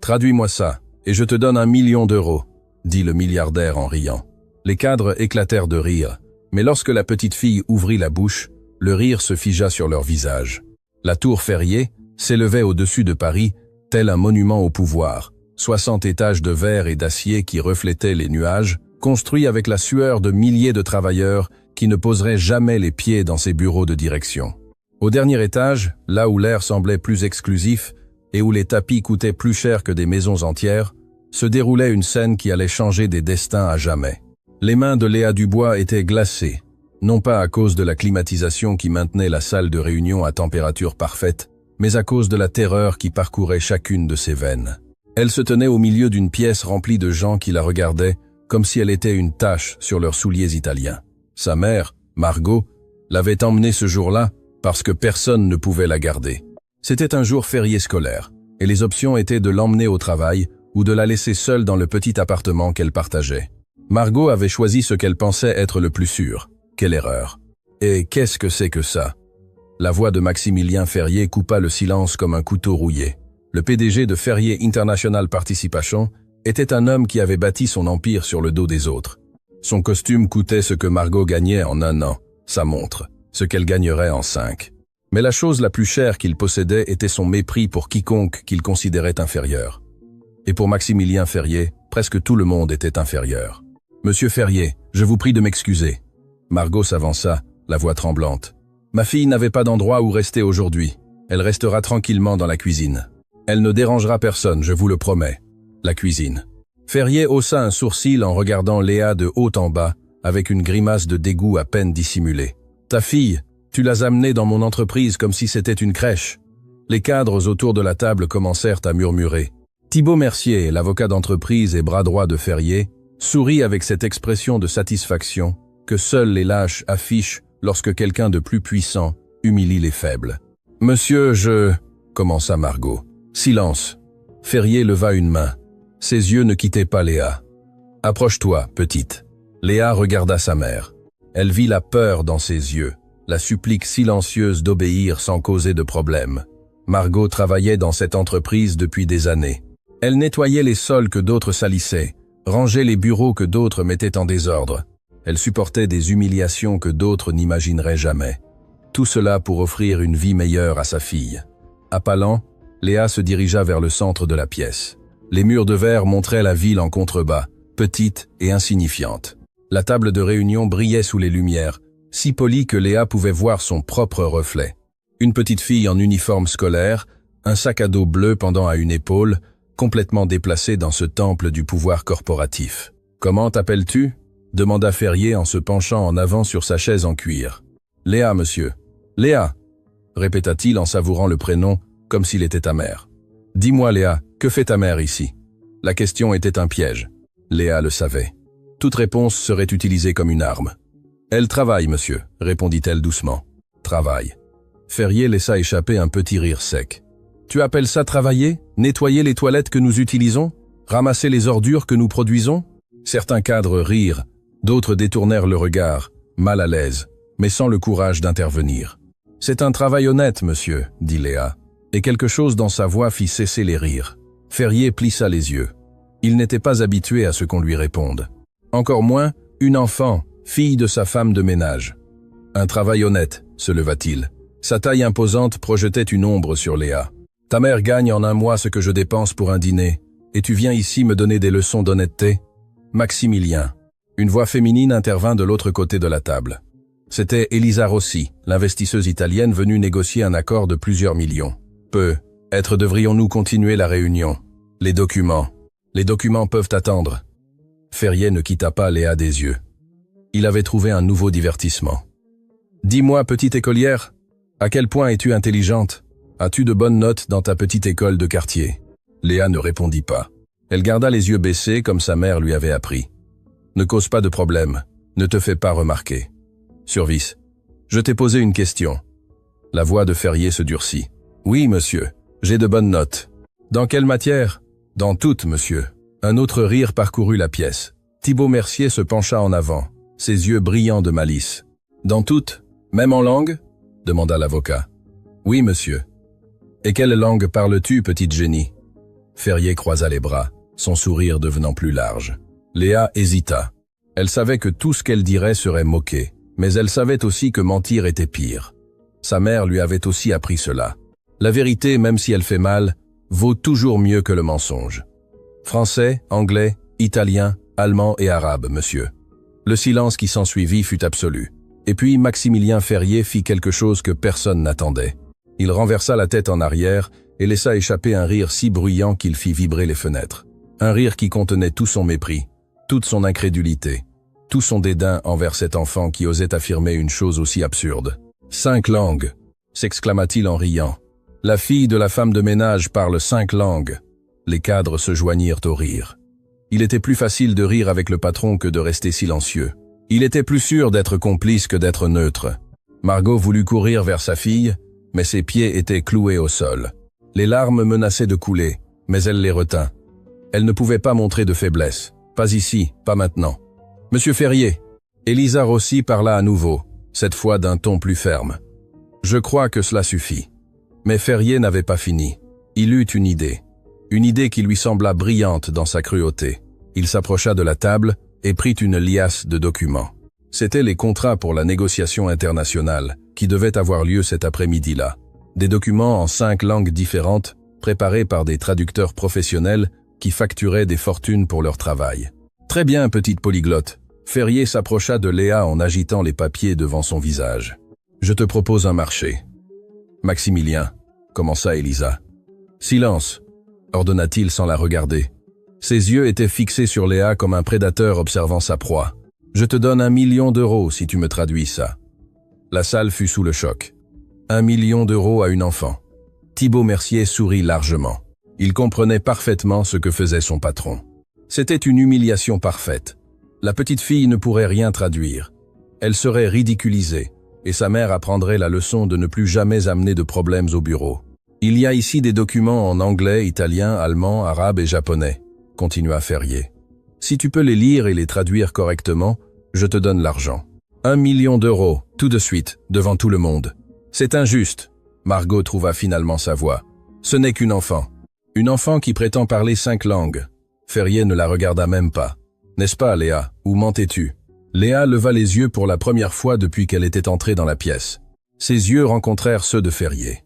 Traduis-moi ça, et je te donne 1 million d'euros, dit le milliardaire en riant. Les cadres éclatèrent de rire, mais lorsque la petite fille ouvrit la bouche, le rire se figea sur leur visage. La tour Ferrier s'élevait au-dessus de Paris, tel un monument au pouvoir, 60 étages de verre et d'acier qui reflétaient les nuages, construits avec la sueur de milliers de travailleurs qui ne poseraient jamais les pieds dans ces bureaux de direction. Au dernier étage, là où l'air semblait plus exclusif et où les tapis coûtaient plus cher que des maisons entières, se déroulait une scène qui allait changer des destins à jamais. Les mains de Léa Dubois étaient glacées, non pas à cause de la climatisation qui maintenait la salle de réunion à température parfaite, mais à cause de la terreur qui parcourait chacune de ses veines. Elle se tenait au milieu d'une pièce remplie de gens qui la regardaient comme si elle était une tache sur leurs souliers italiens. Sa mère, Margot, l'avait emmenée ce jour-là parce que personne ne pouvait la garder. C'était un jour férié scolaire, et les options étaient de l'emmener au travail ou de la laisser seule dans le petit appartement qu'elle partageait. Margot avait choisi ce qu'elle pensait être le plus sûr. Quelle erreur! Et qu'est-ce que c'est que ça? La voix de Maximilien Ferrier coupa le silence comme un couteau rouillé. Le PDG de Ferrier International Participation était un homme qui avait bâti son empire sur le dos des autres. Son costume coûtait ce que Margot gagnait en 1 an, sa montre, ce qu'elle gagnerait en 5. Mais la chose la plus chère qu'il possédait était son mépris pour quiconque qu'il considérait inférieur. Et pour Maximilien Ferrier, presque tout le monde était inférieur. « Monsieur Ferrier, je vous prie de m'excuser. » Margot s'avança, la voix tremblante. « Ma fille n'avait pas d'endroit où rester aujourd'hui. Elle restera tranquillement dans la cuisine. Elle ne dérangera personne, je vous le promets. » La cuisine. Ferrier haussa un sourcil en regardant Léa de haut en bas, avec une grimace de dégoût à peine dissimulée. « Ta fille, tu l'as amenée dans mon entreprise comme si c'était une crèche. » Les cadres autour de la table commencèrent à murmurer. Thibaut Mercier, l'avocat d'entreprise et bras droit de Ferrier, sourit avec cette expression de satisfaction que seuls les lâches affichent lorsque quelqu'un de plus puissant humilie les faibles. « Monsieur, je... » commença Margot. « Silence. » Ferrier leva une main. Ses yeux ne quittaient pas Léa. « Approche-toi, petite. » Léa regarda sa mère. Elle vit la peur dans ses yeux, la supplique silencieuse d'obéir sans causer de problème. Margot travaillait dans cette entreprise depuis des années. Elle nettoyait les sols que d'autres salissaient, rangeait les bureaux que d'autres mettaient en désordre. Elle supportait des humiliations que d'autres n'imagineraient jamais. Tout cela pour offrir une vie meilleure à sa fille. Appalant, Léa se dirigea vers le centre de la pièce. Les murs de verre montraient la ville en contrebas, petite et insignifiante. La table de réunion brillait sous les lumières, si polie que Léa pouvait voir son propre reflet. Une petite fille en uniforme scolaire, un sac à dos bleu pendant à une épaule, complètement déplacée dans ce temple du pouvoir corporatif. « Comment t'appelles-tu » demanda Ferrier en se penchant en avant sur sa chaise en cuir. « Léa, monsieur. »« Léa » répéta-t-il en savourant le prénom, comme s'il était amer. « Dis-moi, Léa, que fait ta mère ici ?» La question était un piège. Léa le savait. Toute réponse serait utilisée comme une arme. « Elle travaille, monsieur, » répondit-elle doucement. « Travaille. » Ferrier laissa échapper un petit rire sec. « Tu appelles ça travailler? Nettoyer les toilettes que nous utilisons? Ramasser les ordures que nous produisons ?» Certains cadres rirent, d'autres détournèrent le regard, mal à l'aise, mais sans le courage d'intervenir. « C'est un travail honnête, monsieur, » dit Léa, et quelque chose dans sa voix fit cesser les rires. Ferrier plissa les yeux. Il n'était pas habitué à ce qu'on lui réponde. Encore moins, une enfant, fille de sa femme de ménage. « Un travail honnête, » se leva-t-il. Sa taille imposante projetait une ombre sur Léa. « Ta mère gagne en 1 mois ce que je dépense pour un dîner, et tu viens ici me donner des leçons d'honnêteté ?» Maximilien. Une voix féminine intervint de l'autre côté de la table. C'était Elisa Rossi, l'investisseuse italienne venue négocier un accord de plusieurs millions. Peut-être devrions-nous continuer la réunion. Les documents. Les documents peuvent attendre. Ferrier ne quitta pas Léa des yeux. Il avait trouvé un nouveau divertissement. Dis-moi, petite écolière, à quel point es-tu intelligente? As-tu de bonnes notes dans ta petite école de quartier? Léa ne répondit pas. Elle garda les yeux baissés comme sa mère lui avait appris. Ne cause pas de problème, ne te fais pas remarquer. Survis, je t'ai posé une question. La voix de Ferrier se durcit. Oui, monsieur, j'ai de bonnes notes. Dans quelle matière? Dans toutes, monsieur. Un autre rire parcourut la pièce. Thibaut Mercier se pencha en avant, ses yeux brillants de malice. Dans toutes? Même en langue? Demanda l'avocat. Oui, monsieur. Et quelle langue parles-tu, petite génie? Ferrier croisa les bras, son sourire devenant plus large. Léa hésita. Elle savait que tout ce qu'elle dirait serait moqué, mais elle savait aussi que mentir était pire. Sa mère lui avait aussi appris cela. La vérité, même si elle fait mal, vaut toujours mieux que le mensonge. Français, anglais, italien, allemand et arabe, monsieur. Le silence qui s'ensuivit fut absolu. Et puis Maximilien Ferrier fit quelque chose que personne n'attendait. Il renversa la tête en arrière et laissa échapper un rire si bruyant qu'il fit vibrer les fenêtres. Un rire qui contenait tout son mépris, toute son incrédulité, tout son dédain envers cet enfant qui osait affirmer une chose aussi absurde. « 5 langues !» s'exclama-t-il en riant. « La fille de la femme de ménage parle 5 langues !» Les cadres se joignirent au rire. Il était plus facile de rire avec le patron que de rester silencieux. Il était plus sûr d'être complice que d'être neutre. Margot voulut courir vers sa fille, mais ses pieds étaient cloués au sol. Les larmes menaçaient de couler, mais elle les retint. Elle ne pouvait pas montrer de faiblesse. Pas ici, pas maintenant. « Monsieur Ferrier !» Elisa Rossi parla à nouveau, cette fois d'un ton plus ferme. « Je crois que cela suffit. » Mais Ferrier n'avait pas fini. Il eut une idée qui lui sembla brillante dans sa cruauté. Il s'approcha de la table et prit une liasse de documents. C'étaient les contrats pour la négociation internationale qui devaient avoir lieu cet après-midi-là. Des documents en 5 langues différentes, préparés par des traducteurs professionnels qui facturaient des fortunes pour leur travail. « Très bien, petite polyglotte. » Ferrier s'approcha de Léa en agitant les papiers devant son visage. « Je te propose un marché. »« Maximilien, » commença Elisa. « Silence !» ordonna-t-il sans la regarder. Ses yeux étaient fixés sur Léa comme un prédateur observant sa proie. « Je te donne 1 million d'euros si tu me traduis ça. » La salle fut sous le choc. 1 million d'euros à une enfant. Thibaut Mercier sourit largement. Il comprenait parfaitement ce que faisait son patron. C'était une humiliation parfaite. La petite fille ne pourrait rien traduire. Elle serait ridiculisée, et sa mère apprendrait la leçon de ne plus jamais amener de problèmes au bureau. « Il y a ici des documents en anglais, italien, allemand, arabe et japonais, » continua Ferrier. « Si tu peux les lire et les traduire correctement, je te donne l'argent. 1 million d'euros, tout de suite, devant tout le monde. C'est injuste. » Margot trouva finalement sa voix. « Ce n'est qu'une enfant. Une enfant qui prétend parler 5 langues. » Ferrier ne la regarda même pas. « N'est-ce pas, Léa, ou mentais-tu » Léa leva les yeux pour la première fois depuis qu'elle était entrée dans la pièce. Ses yeux rencontrèrent ceux de Ferrier.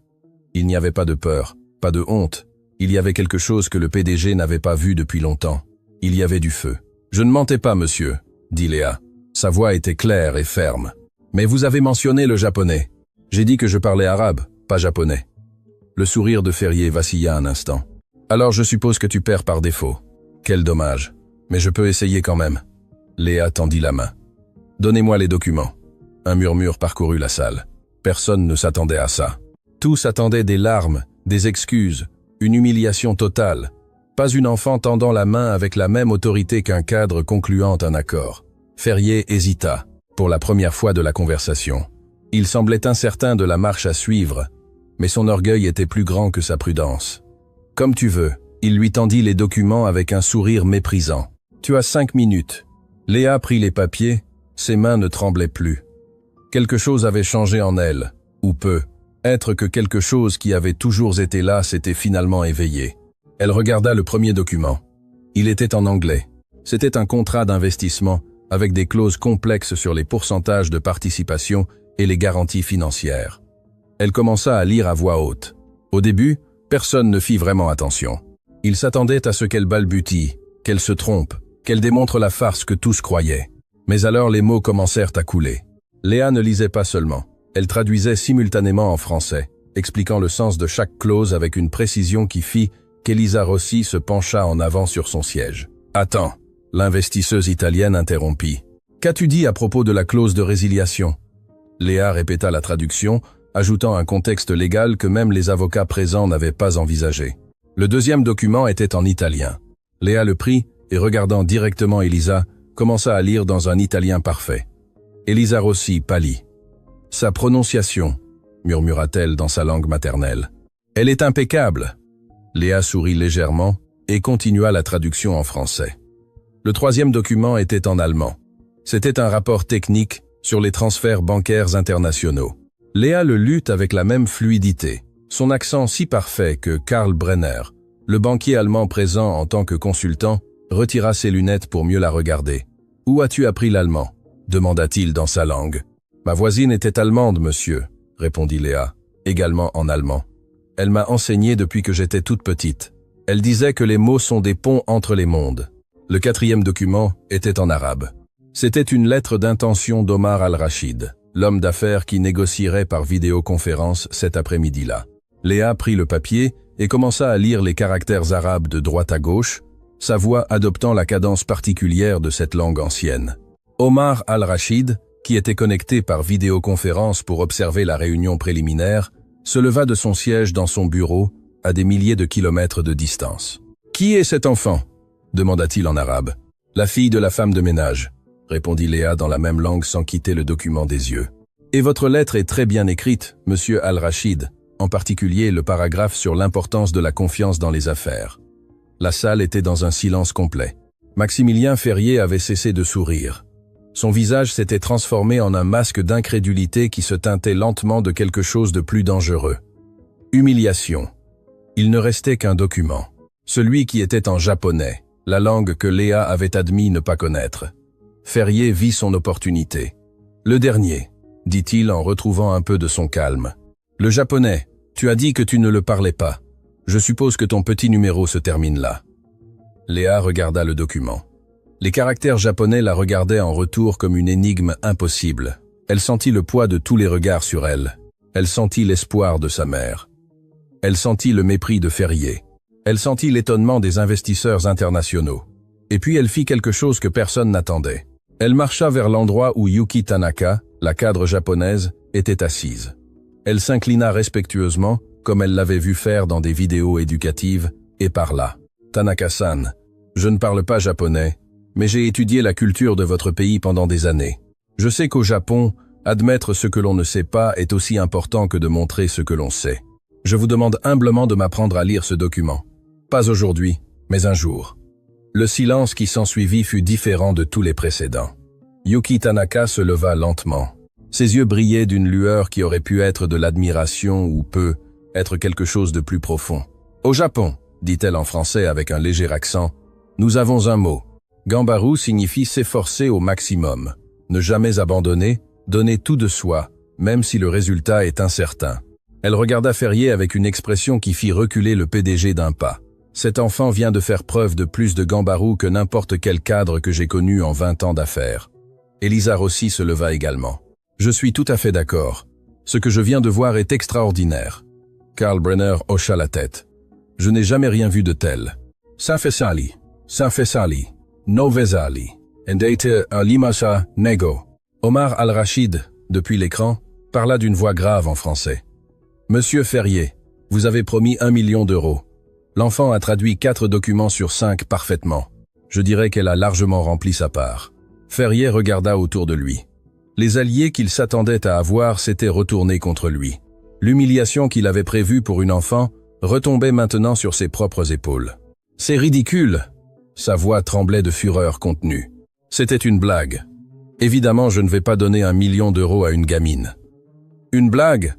Il n'y avait pas de peur, pas de honte. Il y avait quelque chose que le PDG n'avait pas vu depuis longtemps. Il y avait du feu. « Je ne mentais pas, monsieur, » dit Léa. Sa voix était claire et ferme. « Mais vous avez mentionné le japonais. J'ai dit que je parlais arabe, pas japonais. » Le sourire de Ferrier vacilla un instant. « Alors je suppose que tu perds par défaut. Quel dommage. Mais je peux essayer quand même. » Léa tendit la main. « Donnez-moi les documents. » Un murmure parcourut la salle. Personne ne s'attendait à ça. Tous attendaient des larmes, des excuses, une humiliation totale. Pas une enfant tendant la main avec la même autorité qu'un cadre concluant un accord. Ferrier hésita, pour la première fois de la conversation. Il semblait incertain de la marche à suivre, mais son orgueil était plus grand que sa prudence. « Comme tu veux. » Il lui tendit les documents avec un sourire méprisant. « Tu as 5 minutes. » Léa prit les papiers, ses mains ne tremblaient plus. Quelque chose avait changé en elle, ou peu. Être que quelque chose qui avait toujours été là s'était finalement éveillé. Elle regarda le premier document. Il était en anglais. C'était un contrat d'investissement avec des clauses complexes sur les pourcentages de participation et les garanties financières. Elle commença à lire à voix haute. Au début, personne ne fit vraiment attention. Il s'attendait à ce qu'elle balbutie, qu'elle se trompe, qu'elle démontre la farce que tous croyaient. Mais alors les mots commencèrent à couler. Léa ne lisait pas seulement. Elle traduisait simultanément en français, expliquant le sens de chaque clause avec une précision qui fit qu'Elisa Rossi se pencha en avant sur son siège. « Attends !» L'investisseuse italienne interrompit. « Qu'as-tu dit à propos de la clause de résiliation ?» Léa répéta la traduction, ajoutant un contexte légal que même les avocats présents n'avaient pas envisagé. Le deuxième document était en italien. Léa le prit et, regardant directement Elisa, commença à lire dans un italien parfait. Elisa Rossi pâlit. « Sa prononciation, » murmura-t-elle dans sa langue maternelle. « Elle est impeccable !» Léa sourit légèrement et continua la traduction en français. Le troisième document était en allemand. C'était un rapport technique sur les transferts bancaires internationaux. Léa le lut avec la même fluidité, son accent si parfait que Karl Brenner, Le banquier allemand présent en tant que consultant retira ses lunettes pour mieux la regarder. « Où as-tu appris l'allemand » demanda-t-il dans sa langue. « Ma voisine était allemande, monsieur », répondit Léa, également en allemand. « Elle m'a enseigné depuis que j'étais toute petite. Elle disait que les mots sont des ponts entre les mondes. » Le 4e document était en arabe. C'était une lettre d'intention d'Omar Al-Rachid, l'homme d'affaires qui négocierait par vidéoconférence cet après-midi-là. Léa prit le papier et commença à lire les caractères arabes de droite à gauche, sa voix adoptant la cadence particulière de cette langue ancienne. Omar Al-Rachid, qui était connecté par vidéoconférence pour observer la réunion préliminaire, se leva de son siège dans son bureau, à des milliers de kilomètres de distance. « Qui est cet enfant » demanda-t-il en arabe. « La fille de la femme de ménage » répondit Léa dans la même langue sans quitter le document des yeux. « Et votre lettre est très bien écrite, monsieur Al-Rachid, en particulier le paragraphe sur l'importance de la confiance dans les affaires. » La salle était dans un silence complet. Maximilien Ferrier avait cessé de sourire. Son visage s'était transformé en un masque d'incrédulité qui se teintait lentement de quelque chose de plus dangereux. Humiliation. Il ne restait qu'un document. Celui qui était en japonais, la langue que Léa avait admis ne pas connaître. Ferrier vit son opportunité. « Le dernier », dit-il en retrouvant un peu de son calme. « Le japonais, tu as dit que tu ne le parlais pas. Je suppose que ton petit numéro se termine là. » Léa regarda le document. Les caractères japonais la regardaient en retour comme une énigme impossible. Elle sentit le poids de tous les regards sur elle. Elle sentit l'espoir de sa mère. Elle sentit le mépris de Ferrier. Elle sentit l'étonnement des investisseurs internationaux. Et puis elle fit quelque chose que personne n'attendait. Elle marcha vers l'endroit où Yuki Tanaka, la cadre japonaise, était assise. Elle s'inclina respectueusement, comme elle l'avait vu faire dans des vidéos éducatives, et parla. « Tanaka-san, je ne parle pas japonais, mais j'ai étudié la culture de votre pays pendant des années. Je sais qu'au Japon, admettre ce que l'on ne sait pas est aussi important que de montrer ce que l'on sait. Je vous demande humblement de m'apprendre à lire ce document. Pas aujourd'hui, mais un jour. » Le silence qui s'ensuivit fut différent de tous les précédents. Yuki Tanaka se leva lentement. Ses yeux brillaient d'une lueur qui aurait pu être de l'admiration ou peut être quelque chose de plus profond. « Au Japon, » dit-elle en français avec un léger accent, « nous avons un mot. Gambaru signifie s'efforcer au maximum, ne jamais abandonner, donner tout de soi, même si le résultat est incertain. » Elle regarda Ferrier avec une expression qui fit reculer le PDG d'un pas. « Cet enfant vient de faire preuve de plus de gambaru que n'importe quel cadre que j'ai connu en 20 ans d'affaires. » Elisa Rossi se leva également. « Je suis tout à fait d'accord. Ce que je viens de voir est extraordinaire. » Karl Brenner hocha la tête. « Je n'ai jamais rien vu de tel. Sanfesali, Novezali, Endete Alimasa Nego. » Omar Al-Rachid, depuis l'écran, parla d'une voix grave en français. « Monsieur Ferrier, vous avez promis 1 million d'euros. L'enfant a traduit 4 documents sur 5 parfaitement. Je dirais qu'elle a largement rempli sa part. » Ferrier regarda autour de lui. Les alliés qu'il s'attendait à avoir s'étaient retournés contre lui. L'humiliation qu'il avait prévue pour une enfant retombait maintenant sur ses propres épaules. « C'est ridicule !» Sa voix tremblait de fureur contenue. « C'était une blague. Évidemment, je ne vais pas donner 1 million d'euros à une gamine. »« Une blague ?»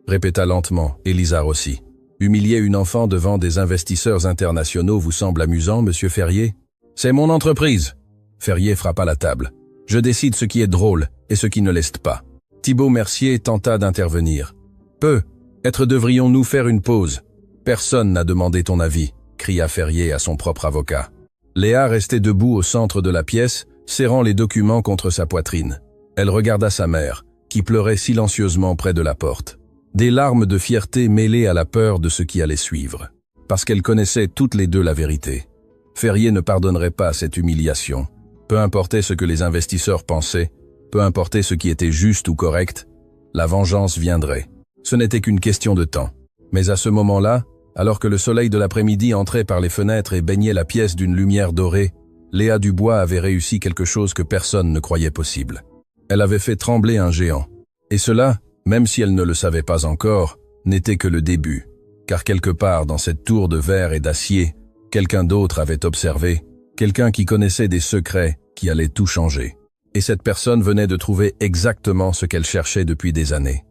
répéta lentement Elisa Rossi. « Humilier une enfant devant des investisseurs internationaux vous semble amusant, monsieur Ferrier ? C'est mon entreprise !» Ferrier frappa la table. « Je décide ce qui est drôle et ce qui ne l'est pas. » Thibault Mercier tenta d'intervenir. « Peut-être devrions-nous faire une pause. Personne n'a demandé ton avis, » cria Ferrier à son propre avocat. Léa restait debout au centre de la pièce, serrant les documents contre sa poitrine. Elle regarda sa mère, qui pleurait silencieusement près de la porte. Des larmes de fierté mêlées à la peur de ce qui allait suivre. Parce qu'elles connaissaient toutes les deux la vérité. Ferrier ne pardonnerait pas cette humiliation. Peu importait ce que les investisseurs pensaient, peu importait ce qui était juste ou correct, la vengeance viendrait. Ce n'était qu'une question de temps. Mais à ce moment-là, alors que le soleil de l'après-midi entrait par les fenêtres et baignait la pièce d'une lumière dorée, Léa Dubois avait réussi quelque chose que personne ne croyait possible. Elle avait fait trembler un géant. Et cela, même si elle ne le savait pas encore, n'était que le début. Car quelque part dans cette tour de verre et d'acier, quelqu'un d'autre avait observé, quelqu'un qui connaissait des secrets qui allaient tout changer. Et cette personne venait de trouver exactement ce qu'elle cherchait depuis des années.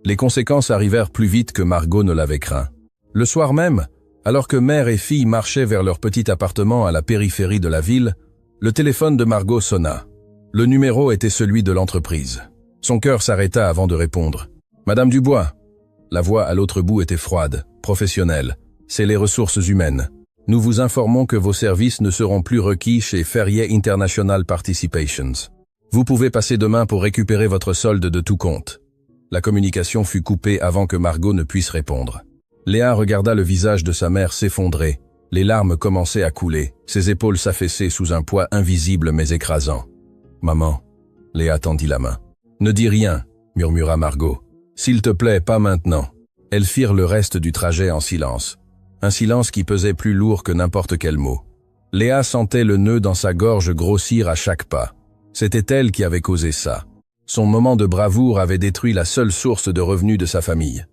Les conséquences arrivèrent plus vite que Margot ne l'avait craint. Le soir même, Alors que mère et fille marchaient vers leur petit appartement à la périphérie de la ville, le téléphone de Margot sonna. Le numéro était celui de l'entreprise. Son cœur s'arrêta avant de répondre. « Madame Dubois !» La voix à l'autre bout était froide, professionnelle. « C'est les ressources humaines. Nous vous informons que vos services ne seront plus requis chez Ferrier International Participations. Vous pouvez passer demain pour récupérer votre solde de tout compte. » La communication fut coupée avant que Margot ne puisse répondre. Léa regarda le visage de sa mère s'effondrer. Les larmes commençaient à couler, ses épaules s'affaissaient sous un poids invisible mais écrasant. « Maman !» Léa tendit la main. « Ne dis rien !» murmura Margot. « S'il te plaît, pas maintenant. » Elles firent le reste du trajet en silence. Un silence qui pesait plus lourd que n'importe quel mot. Léa sentait le nœud dans sa gorge grossir à chaque pas. C'était elle qui avait causé ça. Son moment de bravoure avait détruit la seule source de revenus de sa famille.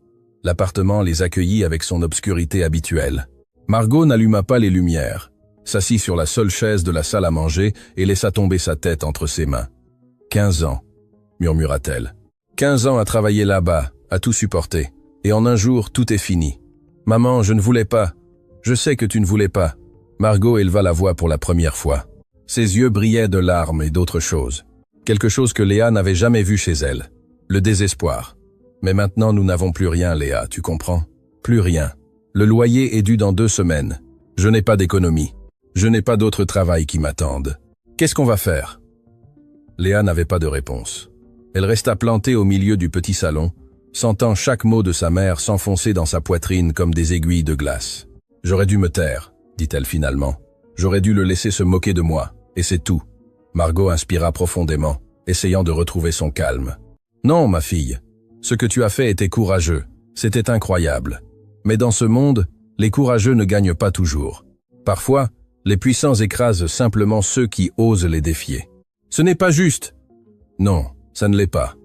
L'appartement les accueillit avec son obscurité habituelle. Margot n'alluma pas les lumières, s'assit sur la seule chaise de la salle à manger et laissa tomber sa tête entre ses mains. « 15 ans, murmura-t-elle. 15 ans à travailler là-bas, à tout supporter. Et en un jour, tout est fini. Maman, je ne voulais pas. Je sais que tu ne voulais pas. » Margot éleva la voix pour la première fois. Ses yeux brillaient de larmes et d'autres choses. Quelque chose que Léa n'avait jamais vu chez elle. Le désespoir. « Mais maintenant, nous n'avons plus rien, Léa, tu comprends? Plus rien. Le loyer est dû dans 2 semaines. Je n'ai pas d'économie. Je n'ai pas d'autre travail qui m'attende. Qu'est-ce qu'on va faire ?» Léa n'avait pas de réponse. Elle resta plantée au milieu du petit salon, sentant chaque mot de sa mère s'enfoncer dans sa poitrine comme des aiguilles de glace. « J'aurais dû me taire, » dit-elle finalement. « J'aurais dû le laisser se moquer de moi, et c'est tout. » Margot inspira profondément, essayant de retrouver son calme. « Non, ma fille. Ce que tu as fait était courageux. C'était incroyable. Mais dans ce monde, les courageux ne gagnent pas toujours. Parfois, les puissants écrasent simplement ceux qui osent les défier. Ce n'est pas juste. » « Non, ça ne l'est pas. »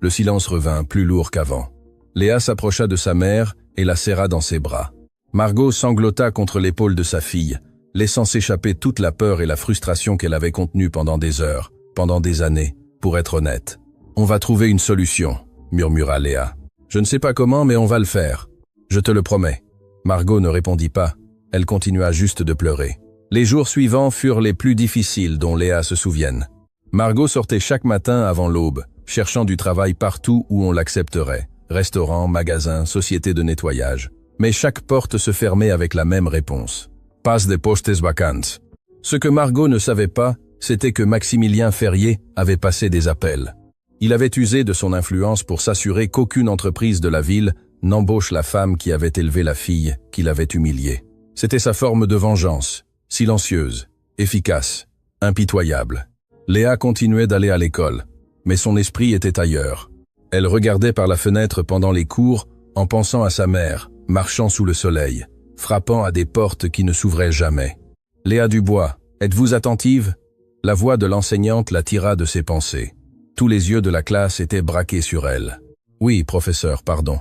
Le silence revint, plus lourd qu'avant. Léa s'approcha de sa mère et la serra dans ses bras. Margot sanglota contre l'épaule de sa fille, laissant s'échapper toute la peur et la frustration qu'elle avait contenue pendant des heures, pendant des années, pour être honnête. « On va trouver une solution, » murmura Léa. « Je ne sais pas comment, mais on va le faire. Je te le promets. » Margot ne répondit pas. Elle continua juste de pleurer. Les jours suivants furent les plus difficiles dont Léa se souvienne. Margot sortait chaque matin avant l'aube, cherchant du travail partout où on l'accepterait. Restaurants, magasins, sociétés de nettoyage. Mais chaque porte se fermait avec la même réponse. « Pas de postes vacantes. » Ce que Margot ne savait pas, c'était que Maximilien Ferrier avait passé des appels. Il avait usé de son influence pour s'assurer qu'aucune entreprise de la ville n'embauche la femme qui avait élevé la fille qu'il avait humiliée. C'était sa forme de vengeance, silencieuse, efficace, impitoyable. Léa continuait d'aller à l'école, mais son esprit était ailleurs. Elle regardait par la fenêtre pendant les cours en pensant à sa mère, marchant sous le soleil, frappant à des portes qui ne s'ouvraient jamais. « Léa Dubois, êtes-vous attentive ?» La voix de l'enseignante la tira de ses pensées. Tous les yeux de la classe étaient braqués sur elle. « Oui, professeur, pardon. »«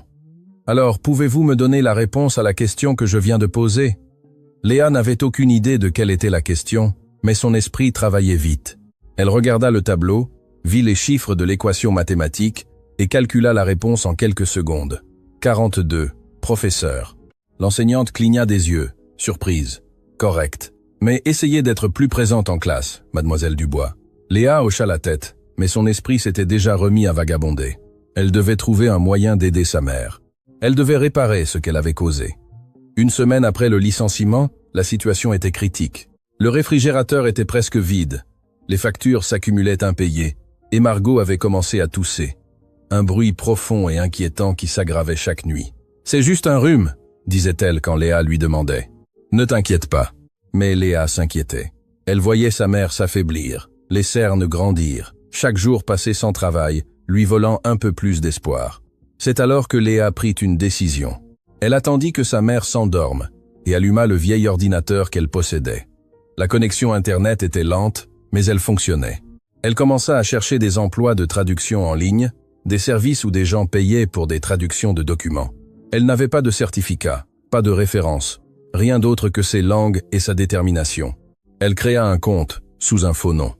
Alors, pouvez-vous me donner la réponse à la question que je viens de poser ?» Léa n'avait aucune idée de quelle était la question, mais son esprit travaillait vite. Elle regarda le tableau, vit les chiffres de l'équation mathématique et calcula la réponse en quelques secondes. 42. Professeur. L'enseignante cligna des yeux, surprise. Correct. Mais essayez d'être plus présente en classe, mademoiselle Dubois. Léa hocha la tête, mais son esprit s'était déjà remis à vagabonder. Elle devait trouver un moyen d'aider sa mère. Elle devait réparer ce qu'elle avait causé. Une semaine après le licenciement, la situation était critique. Le réfrigérateur était presque vide. Les factures s'accumulaient impayées, et Margot avait commencé à tousser. Un bruit profond et inquiétant qui s'aggravait chaque nuit. « C'est juste un rhume », disait-elle quand Léa lui demandait. « Ne t'inquiète pas. » Mais Léa s'inquiétait. Elle voyait sa mère s'affaiblir, les cernes grandir, chaque jour passé sans travail, lui volant un peu plus d'espoir. C'est alors que Léa prit une décision. Elle attendit que sa mère s'endorme et alluma le vieil ordinateur qu'elle possédait. La connexion Internet était lente, mais elle fonctionnait. Elle commença à chercher des emplois de traduction en ligne, des services où des gens payaient pour des traductions de documents. Elle n'avait pas de certificat, pas de référence, rien d'autre que ses langues et sa détermination. Elle créa un compte, sous un faux nom.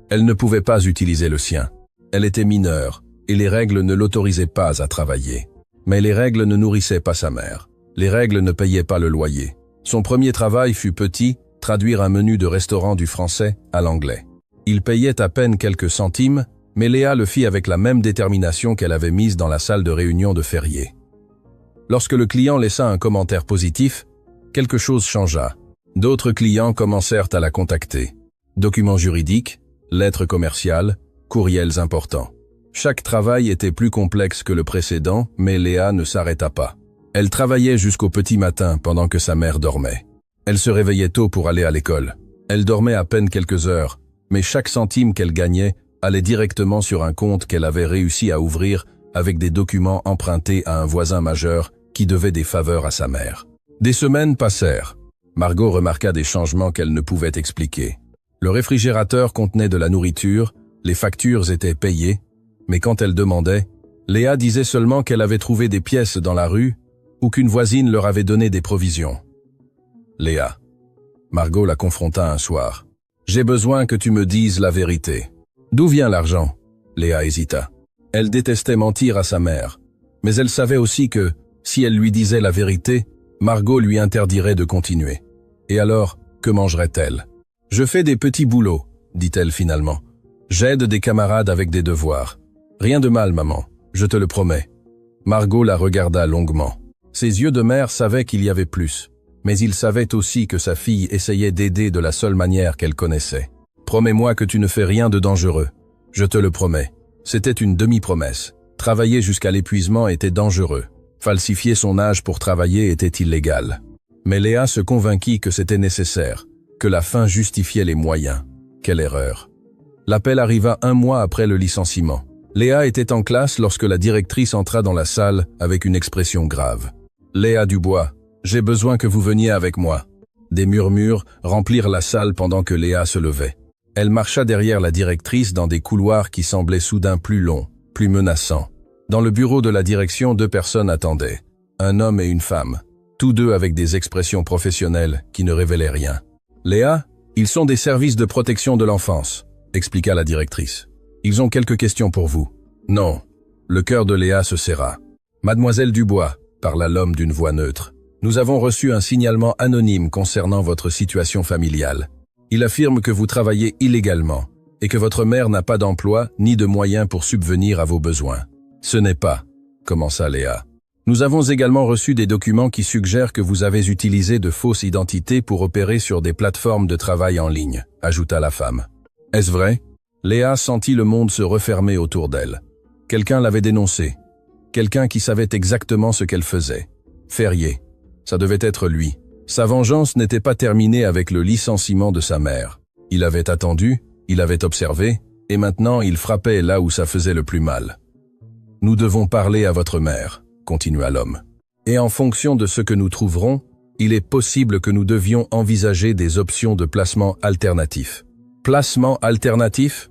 Elle ne pouvait pas utiliser le sien. Elle était mineure, et les règles ne l'autorisaient pas à travailler. Mais les règles ne nourrissaient pas sa mère. Les règles ne payaient pas le loyer. Son premier travail fut petit, traduire un menu de restaurant du français à l'anglais. Il payait à peine quelques centimes, mais Léa le fit avec la même détermination qu'elle avait mise dans la salle de réunion de Ferrier. Lorsque le client laissa un commentaire positif, quelque chose changea. D'autres clients commencèrent à la contacter. Documents juridiques, lettres commerciales, courriels importants. Chaque travail était plus complexe que le précédent, mais Léa ne s'arrêta pas. Elle travaillait jusqu'au petit matin pendant que sa mère dormait. Elle se réveillait tôt pour aller à l'école. Elle dormait à peine quelques heures, mais chaque centime qu'elle gagnait allait directement sur un compte qu'elle avait réussi à ouvrir avec des documents empruntés à un voisin majeur qui devait des faveurs à sa mère. Des semaines passèrent. Margot remarqua des changements qu'elle ne pouvait expliquer. Le réfrigérateur contenait de la nourriture, les factures étaient payées, mais quand elle demandait, Léa disait seulement qu'elle avait trouvé des pièces dans la rue ou qu'une voisine leur avait donné des provisions. Léa. Margot la confronta un soir. « J'ai besoin que tu me dises la vérité. D'où vient l'argent ?» Léa hésita. Elle détestait mentir à sa mère, mais elle savait aussi que, si elle lui disait la vérité, Margot lui interdirait de continuer. Et alors, que mangerait-elle? « Je fais des petits boulots, » dit-elle finalement. « J'aide des camarades avec des devoirs. Rien de mal, maman, je te le promets. » Margot la regarda longuement. Ses yeux de mère savaient qu'il y avait plus, mais il savait aussi que sa fille essayait d'aider de la seule manière qu'elle connaissait. « Promets-moi que tu ne fais rien de dangereux. Je te le promets. » C'était une demi-promesse. Travailler jusqu'à l'épuisement était dangereux. Falsifier son âge pour travailler était illégal. Mais Léa se convainquit que c'était nécessaire, que la fin justifiait les moyens. Quelle erreur. L'appel arriva 1 mois après le licenciement. Léa était en classe lorsque la directrice entra dans la salle avec une expression grave. « Léa Dubois, j'ai besoin que vous veniez avec moi. » Des murmures remplirent la salle pendant que Léa se levait. Elle marcha derrière la directrice dans des couloirs qui semblaient soudain plus longs, plus menaçants. Dans le bureau de la direction, 2 personnes attendaient. Un homme et une femme, tous deux avec des expressions professionnelles qui ne révélaient rien. « Léa, ils sont des services de protection de l'enfance, » expliqua la directrice. « Ils ont quelques questions pour vous. » « Non. » Le cœur de Léa se serra. « Mademoiselle Dubois, » parla l'homme d'une voix neutre. « Nous avons reçu un signalement anonyme concernant votre situation familiale. Il affirme que vous travaillez illégalement et que votre mère n'a pas d'emploi ni de moyens pour subvenir à vos besoins. »« Ce n'est pas, » commença Léa. « Nous avons également reçu des documents qui suggèrent que vous avez utilisé de fausses identités pour opérer sur des plateformes de travail en ligne, » ajouta la femme. « Est-ce vrai ?» Léa sentit le monde se refermer autour d'elle. Quelqu'un l'avait dénoncée. Quelqu'un qui savait exactement ce qu'elle faisait. Ferrier. Ça devait être lui. Sa vengeance n'était pas terminée avec le licenciement de sa mère. Il avait attendu, il avait observé, et maintenant il frappait là où ça faisait le plus mal. « Nous devons parler à votre mère, » continua l'homme. « Et en fonction de ce que nous trouverons, il est possible que nous devions envisager des options de placement alternatif. » Placement alternatif?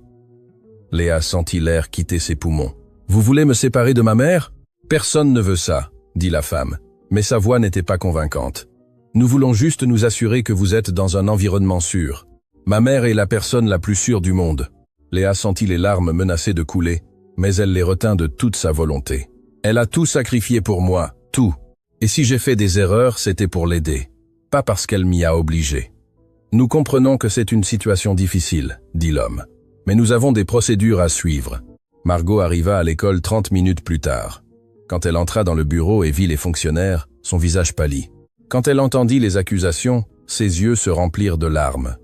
Léa sentit l'air quitter ses poumons. « Vous voulez me séparer de ma mère? » « Personne ne veut ça, » dit la femme, mais sa voix n'était pas convaincante. « Nous voulons juste nous assurer que vous êtes dans un environnement sûr. Ma mère est la personne la plus sûre du monde. » Léa sentit les larmes menacer de couler, mais elle les retint de toute sa volonté. « Elle a tout sacrifié pour moi, tout. Et si j'ai fait des erreurs, c'était pour l'aider, pas parce qu'elle m'y a obligé. » « Nous comprenons que c'est une situation difficile, » dit l'homme. « Mais nous avons des procédures à suivre. » Margot arriva à l'école 30 minutes plus tard. Quand elle entra dans le bureau et vit les fonctionnaires, son visage pâlit. Quand elle entendit les accusations, ses yeux se remplirent de larmes.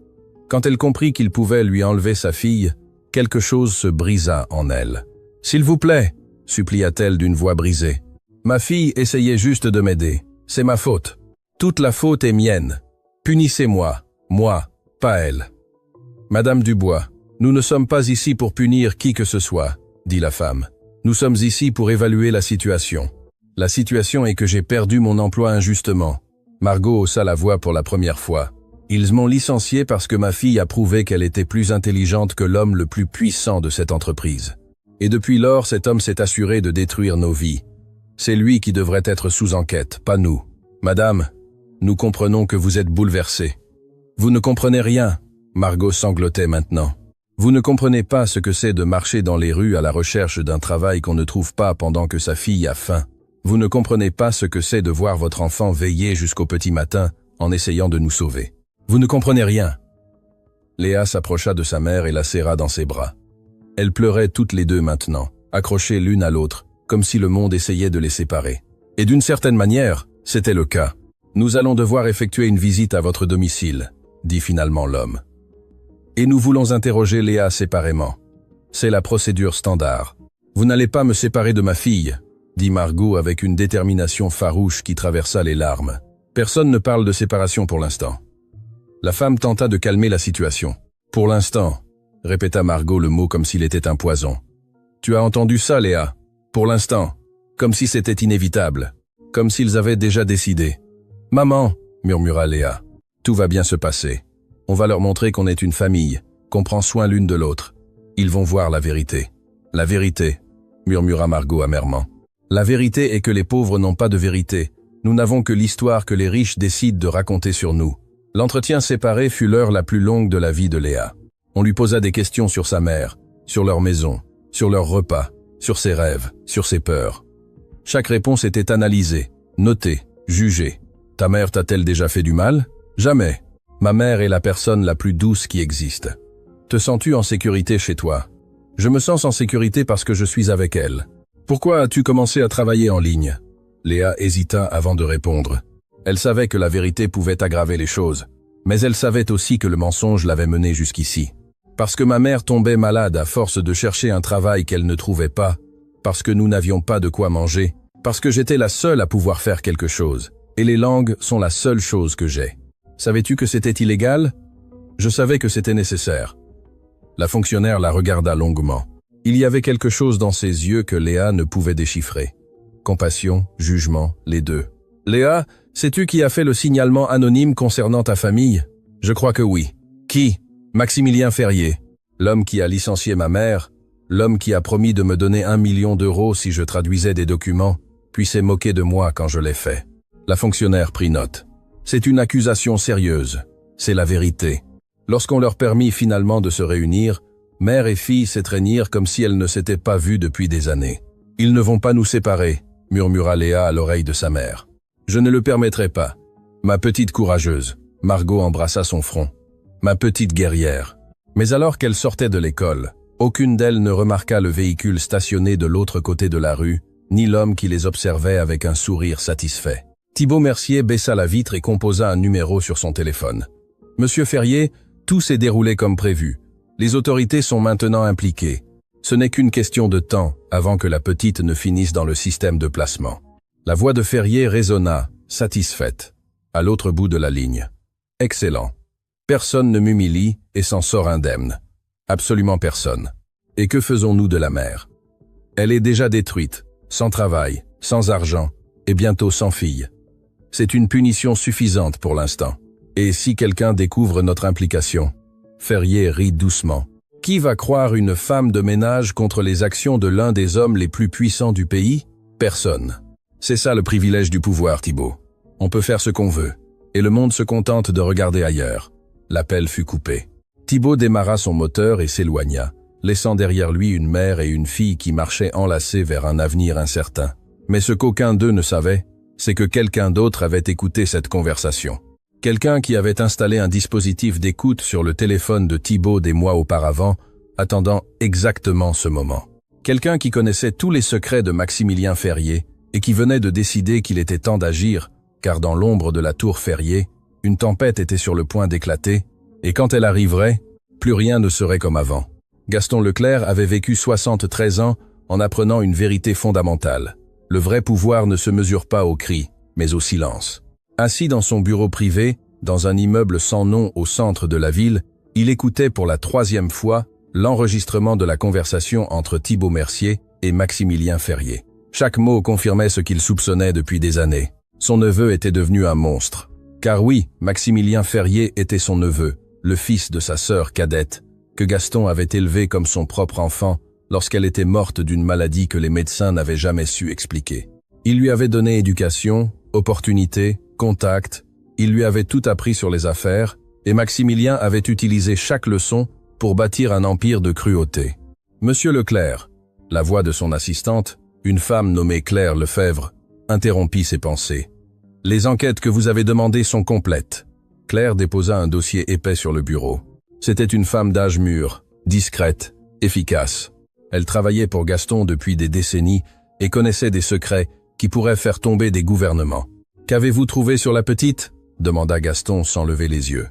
Quand elle comprit qu'il pouvait lui enlever sa fille, quelque chose se brisa en elle. « S'il vous plaît, » supplia-t-elle d'une voix brisée. « Ma fille essayait juste de m'aider. C'est ma faute. Toute la faute est mienne. Punissez-moi. Moi, pas elle. »« Madame Dubois, nous ne sommes pas ici pour punir qui que ce soit, » dit la femme. « Nous sommes ici pour évaluer la situation. La situation est que j'ai perdu mon emploi injustement. » Margot haussa la voix pour la première fois. « Ils m'ont licenciée parce que ma fille a prouvé qu'elle était plus intelligente que l'homme le plus puissant de cette entreprise. Et depuis lors, cet homme s'est assuré de détruire nos vies. C'est lui qui devrait être sous enquête, pas nous. Madame, nous comprenons que vous êtes bouleversée. » « Vous ne comprenez rien, » Margot sanglotait maintenant. « Vous ne comprenez pas ce que c'est de marcher dans les rues à la recherche d'un travail qu'on ne trouve pas pendant que sa fille a faim. Vous ne comprenez pas ce que c'est de voir votre enfant veiller jusqu'au petit matin en essayant de nous sauver. Vous ne comprenez rien. » Léa s'approcha de sa mère et la serra dans ses bras. Elles pleuraient toutes les deux maintenant, accrochées l'une à l'autre, comme si le monde essayait de les séparer. Et d'une certaine manière, c'était le cas. « Nous allons devoir effectuer une visite à votre domicile, » dit finalement l'homme. « Et nous voulons interroger Léa séparément. C'est la procédure standard. »« Vous n'allez pas me séparer de ma fille, » dit Margot avec une détermination farouche qui traversa les larmes. « Personne ne parle de séparation pour l'instant. » La femme tenta de calmer la situation. « Pour l'instant », répéta Margot le mot comme s'il était un poison. « Tu as entendu ça, Léa? Pour l'instant. Comme si c'était inévitable. Comme s'ils avaient déjà décidé. »« Maman, » murmura Léa, « tout va bien se passer. On va leur montrer qu'on est une famille, qu'on prend soin l'une de l'autre. Ils vont voir la vérité. »« La vérité, » murmura Margot amèrement. « La vérité est que les pauvres n'ont pas de vérité. Nous n'avons que l'histoire que les riches décident de raconter sur nous. » L'entretien séparé fut l'heure la plus longue de la vie de Léa. On lui posa des questions sur sa mère, sur leur maison, sur leurs repas, sur ses rêves, sur ses peurs. Chaque réponse était analysée, notée, jugée. « Ta mère t'a-t-elle déjà fait du mal ? » ?»« Jamais. Ma mère est la personne la plus douce qui existe. »« Te sens-tu en sécurité chez toi ? » ?»« Je me sens en sécurité parce que je suis avec elle. »« Pourquoi as-tu commencé à travailler en ligne ?» Léa hésita avant de répondre. Elle savait que la vérité pouvait aggraver les choses, mais elle savait aussi que le mensonge l'avait menée jusqu'ici. Parce que ma mère tombait malade à force de chercher un travail qu'elle ne trouvait pas, parce que nous n'avions pas de quoi manger, parce que j'étais la seule à pouvoir faire quelque chose, et les langues sont la seule chose que j'ai. Savais-tu que c'était illégal ? Je savais que c'était nécessaire. La fonctionnaire la regarda longuement. Il y avait quelque chose dans ses yeux que Léa ne pouvait déchiffrer. Compassion, jugement, les deux. « Léa, sais-tu qui a fait le signalement anonyme concernant ta famille ? » « Je crois que oui. »« Qui ? » ?»« Maximilien Ferrier. L'homme qui a licencié ma mère, l'homme qui a promis de me donner 1 million d'euros si je traduisais des documents, puis s'est moqué de moi quand je l'ai fait. » La fonctionnaire prit note. « C'est une accusation sérieuse. C'est la vérité. » Lorsqu'on leur permit finalement de se réunir, mère et fille s'étreignirent comme si elles ne s'étaient pas vues depuis des années. « Ils ne vont pas nous séparer, » murmura Léa à l'oreille de sa mère. « Je ne le permettrai pas. Ma petite courageuse. » Margot embrassa son front. « Ma petite guerrière. » Mais alors qu'elle sortait de l'école, aucune d'elles ne remarqua le véhicule stationné de l'autre côté de la rue, ni l'homme qui les observait avec un sourire satisfait. Thibaut Mercier baissa la vitre et composa un numéro sur son téléphone. « Monsieur Ferrier, tout s'est déroulé comme prévu. Les autorités sont maintenant impliquées. Ce n'est qu'une question de temps avant que la petite ne finisse dans le système de placement. » La voix de Ferrier résonna, satisfaite, à l'autre bout de la ligne. « Excellent. Personne ne m'humilie et s'en sort indemne. Absolument personne. Et que faisons-nous de la mère? Elle est déjà détruite, sans travail, sans argent, et bientôt sans fille. C'est une punition suffisante pour l'instant. Et si quelqu'un découvre notre implication ?» Ferrier rit doucement. « Qui va croire une femme de ménage contre les actions de l'un des hommes les plus puissants du pays? Personne. C'est ça le privilège du pouvoir, Thibaut. On peut faire ce qu'on veut. Et le monde se contente de regarder ailleurs. » L'appel fut coupé. Thibaut démarra son moteur et s'éloigna, laissant derrière lui une mère et une fille qui marchaient enlacées vers un avenir incertain. Mais ce qu'aucun d'eux ne savait, c'est que quelqu'un d'autre avait écouté cette conversation. Quelqu'un qui avait installé un dispositif d'écoute sur le téléphone de Thibaut des mois auparavant, attendant exactement ce moment. Quelqu'un qui connaissait tous les secrets de Maximilien Ferrier et qui venait de décider qu'il était temps d'agir, car dans l'ombre de la tour Ferrier, une tempête était sur le point d'éclater, et quand elle arriverait, plus rien ne serait comme avant. Gaston Leclerc avait vécu 73 ans en apprenant une vérité fondamentale. Le vrai pouvoir ne se mesure pas au cri, mais au silence. Assis dans son bureau privé, dans un immeuble sans nom au centre de la ville, il écoutait pour la 3e fois l'enregistrement de la conversation entre Thibaut Mercier et Maximilien Ferrier. Chaque mot confirmait ce qu'il soupçonnait depuis des années. Son neveu était devenu un monstre. Car oui, Maximilien Ferrier était son neveu, le fils de sa sœur cadette, que Gaston avait élevé comme son propre enfant lorsqu'elle était morte d'une maladie que les médecins n'avaient jamais su expliquer. Il lui avait donné éducation, opportunités, contacts, il lui avait tout appris sur les affaires, et Maximilien avait utilisé chaque leçon pour bâtir un empire de cruauté. « Monsieur Leclerc », la voix de son assistante, une femme nommée Claire Lefebvre, interrompit ses pensées. Les enquêtes que vous avez demandées sont complètes. Claire déposa un dossier épais sur le bureau. C'était une femme d'âge mûr, discrète, efficace. Elle travaillait pour Gaston depuis des décennies et connaissait des secrets qui pourraient faire tomber des gouvernements. « Qu'avez-vous trouvé sur la petite ?» demanda Gaston sans lever les yeux.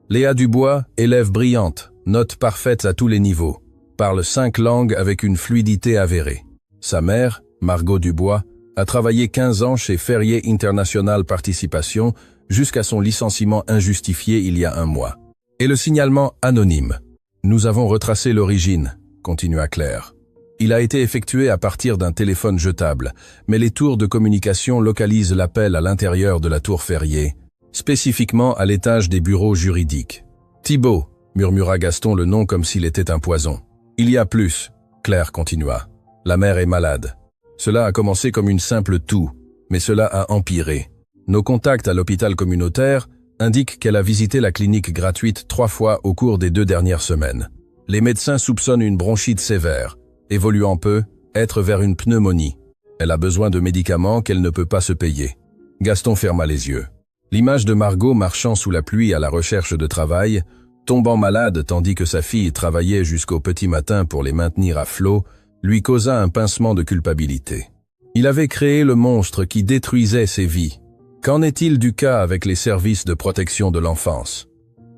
Léa Dubois, élève brillante, note parfaite à tous les niveaux, parle 5 langues avec une fluidité avérée. Sa mère, Margot Dubois, a travaillé 15 ans chez Ferrier International Participation jusqu'à son licenciement injustifié il y a 1 mois. Et le signalement anonyme. Nous avons retracé l'origine, continua Claire. Il a été effectué à partir d'un téléphone jetable, mais les tours de communication localisent l'appel à l'intérieur de la tour Ferrier, spécifiquement à l'étage des bureaux juridiques. Thibault, murmura Gaston le nom comme s'il était un poison. Il y a plus, Claire continua. La mère est malade. Cela a commencé comme une simple toux, mais cela a empiré. Nos contacts à l'hôpital communautaire indiquent qu'elle a visité la clinique gratuite 3 fois au cours des 2 dernières semaines. Les médecins soupçonnent une bronchite sévère, évoluant peu, être vers une pneumonie. Elle a besoin de médicaments qu'elle ne peut pas se payer. Gaston ferma les yeux. L'image de Margot marchant sous la pluie à la recherche de travail, tombant malade tandis que sa fille travaillait jusqu'au petit matin pour les maintenir à flot, lui causa un pincement de culpabilité. Il avait créé le monstre qui détruisait ses vies. Qu'en est-il du cas avec les services de protection de l'enfance?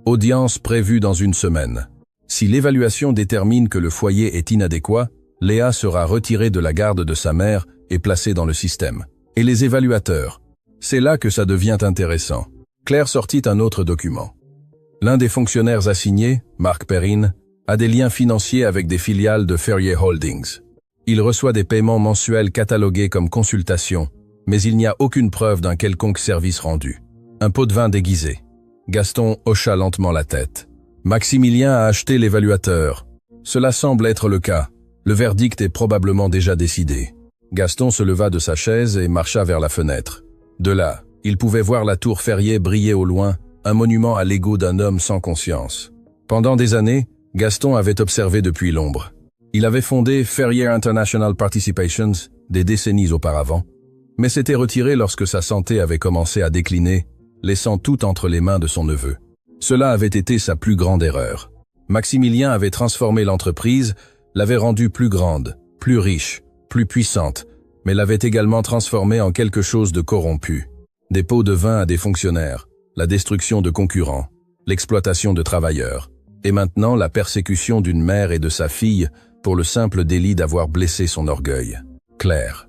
Audience prévue dans 1 semaine. Si l'évaluation détermine que le foyer est inadéquat, Léa sera retirée de la garde de sa mère et placée dans le système. Et les évaluateurs? C'est là que ça devient intéressant. Claire sortit un autre document. L'un des fonctionnaires assignés, Marc Perrine, a des liens financiers avec des filiales de Ferrier Holdings. Il reçoit des paiements mensuels catalogués comme consultation, mais il n'y a aucune preuve d'un quelconque service rendu. Un pot de vin déguisé. Gaston hocha lentement la tête. Maximilien a acheté l'évaluateur. Cela semble être le cas. Le verdict est probablement déjà décidé. Gaston se leva de sa chaise et marcha vers la fenêtre. De là, il pouvait voir la tour Ferrier briller au loin, un monument à l'ego d'un homme sans conscience. Pendant des années, Gaston avait observé depuis l'ombre. Il avait fondé Ferrier International Participations des décennies auparavant, mais s'était retiré lorsque sa santé avait commencé à décliner, laissant tout entre les mains de son neveu. Cela avait été sa plus grande erreur. Maximilien avait transformé l'entreprise, l'avait rendue plus grande, plus riche, plus puissante, mais l'avait également transformée en quelque chose de corrompu. Des pots de vin à des fonctionnaires, la destruction de concurrents, l'exploitation de travailleurs, et maintenant la persécution d'une mère et de sa fille pour le simple délit d'avoir blessé son orgueil. Claire.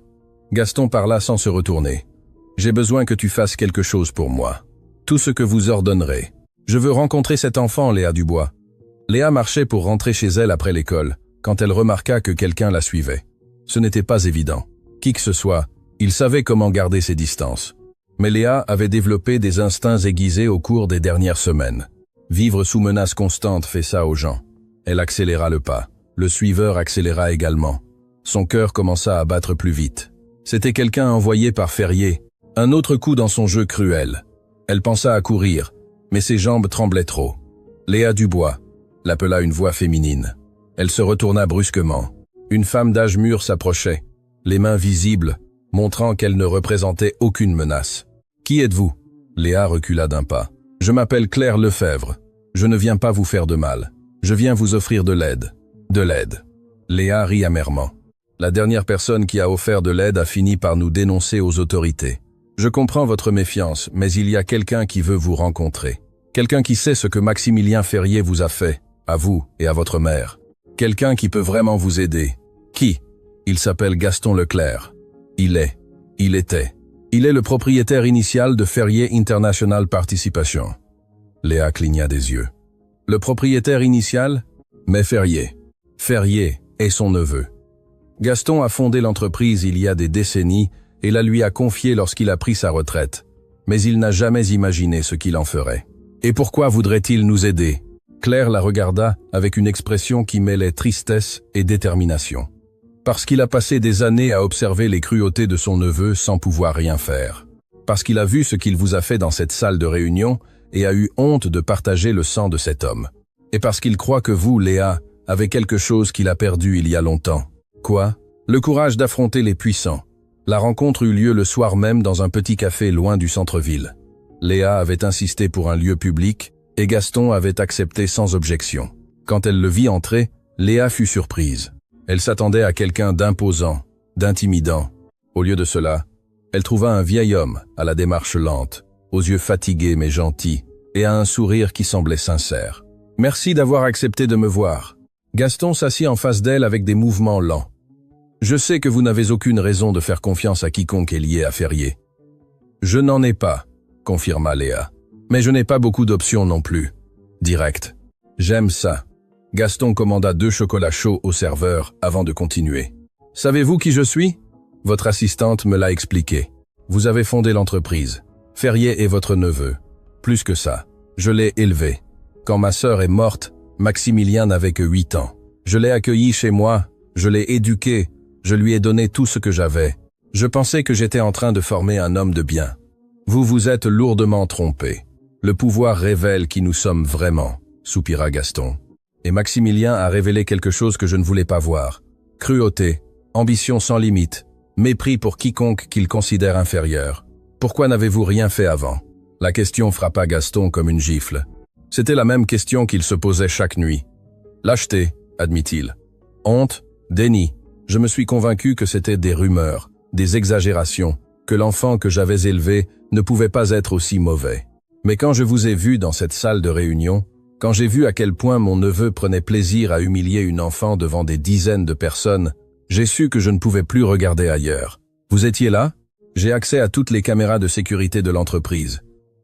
Gaston parla sans se retourner. « J'ai besoin que tu fasses quelque chose pour moi. Tout ce que vous ordonnerez. Je veux rencontrer cet enfant, Léa Dubois. » Léa marchait pour rentrer chez elle après l'école, quand elle remarqua que quelqu'un la suivait. Ce n'était pas évident. Qui que ce soit, il savait comment garder ses distances. Mais Léa avait développé des instincts aiguisés au cours des dernières semaines. Vivre sous menace constante fait ça aux gens. Elle accéléra le pas. Le suiveur accéléra également. Son cœur commença à battre plus vite. C'était quelqu'un envoyé par Ferrier. Un autre coup dans son jeu cruel. Elle pensa à courir, mais ses jambes tremblaient trop. Léa Dubois, l'appela une voix féminine. Elle se retourna brusquement. Une femme d'âge mûr s'approchait, les mains visibles, montrant qu'elle ne représentait aucune menace. « Qui êtes-vous » Léa recula d'un pas. « Je m'appelle Claire Lefebvre. Je ne viens pas vous faire de mal. Je viens vous offrir de l'aide. De l'aide. » Léa rit amèrement. « La dernière personne qui a offert de l'aide a fini par nous dénoncer aux autorités. Je comprends votre méfiance, mais il y a quelqu'un qui veut vous rencontrer. Quelqu'un qui sait ce que Maximilien Ferrier vous a fait, à vous et à votre mère. Quelqu'un qui peut vraiment vous aider. Qui ? Il s'appelle Gaston Leclerc. Il était le propriétaire initial de Ferrier International Participation. » Léa cligna des yeux. « Le propriétaire initial ? Mais Ferrier. Ferrier est son neveu. Gaston a fondé l'entreprise il y a des décennies et la lui a confiée lorsqu'il a pris sa retraite. Mais il n'a jamais imaginé ce qu'il en ferait. Et pourquoi voudrait-il nous aider ?» Claire la regarda avec une expression qui mêlait tristesse et détermination. Parce qu'il a passé des années à observer les cruautés de son neveu sans pouvoir rien faire. Parce qu'il a vu ce qu'il vous a fait dans cette salle de réunion et a eu honte de partager le sang de cet homme. Et parce qu'il croit que vous, Léa, avez quelque chose qu'il a perdu il y a longtemps. Quoi ? Le courage d'affronter les puissants. La rencontre eut lieu le soir même dans un petit café loin du centre-ville. Léa avait insisté pour un lieu public et Gaston avait accepté sans objection. Quand elle le vit entrer, Léa fut surprise. Elle s'attendait à quelqu'un d'imposant, d'intimidant. Au lieu de cela, elle trouva un vieil homme à la démarche lente, aux yeux fatigués mais gentils, et à un sourire qui semblait sincère. « Merci d'avoir accepté de me voir. » Gaston s'assit en face d'elle avec des mouvements lents. « Je sais que vous n'avez aucune raison de faire confiance à quiconque est lié à Ferrier. »« Je n'en ai pas, » confirma Léa. « Mais je n'ai pas beaucoup d'options non plus. Direct. J'aime ça. » Gaston commanda 2 chocolats chauds au serveur avant de continuer. « Savez-vous qui je suis ? Votre assistante me l'a expliqué. Vous avez fondé l'entreprise. Ferrier est votre neveu. Plus que ça, je l'ai élevé. Quand ma sœur est morte, Maximilien n'avait que 8 ans. Je l'ai accueilli chez moi, je l'ai éduqué, je lui ai donné tout ce que j'avais. Je pensais que j'étais en train de former un homme de bien. Vous vous êtes lourdement trompé. Le pouvoir révèle qui nous sommes vraiment, soupira Gaston. Et Maximilien a révélé quelque chose que je ne voulais pas voir. Cruauté, ambition sans limite, mépris pour quiconque qu'il considère inférieur. Pourquoi n'avez-vous rien fait avant ? La question frappa Gaston comme une gifle. C'était la même question qu'il se posait chaque nuit. Lâcheté, admit-il. Honte, déni. Je me suis convaincu que c'était des rumeurs, des exagérations, que l'enfant que j'avais élevé ne pouvait pas être aussi mauvais. Mais quand je vous ai vu dans cette salle de réunion, quand j'ai vu à quel point mon neveu prenait plaisir à humilier une enfant devant des dizaines de personnes, j'ai su que je ne pouvais plus regarder ailleurs. Vous étiez là ? J'ai accès à toutes les caméras de sécurité de l'entreprise.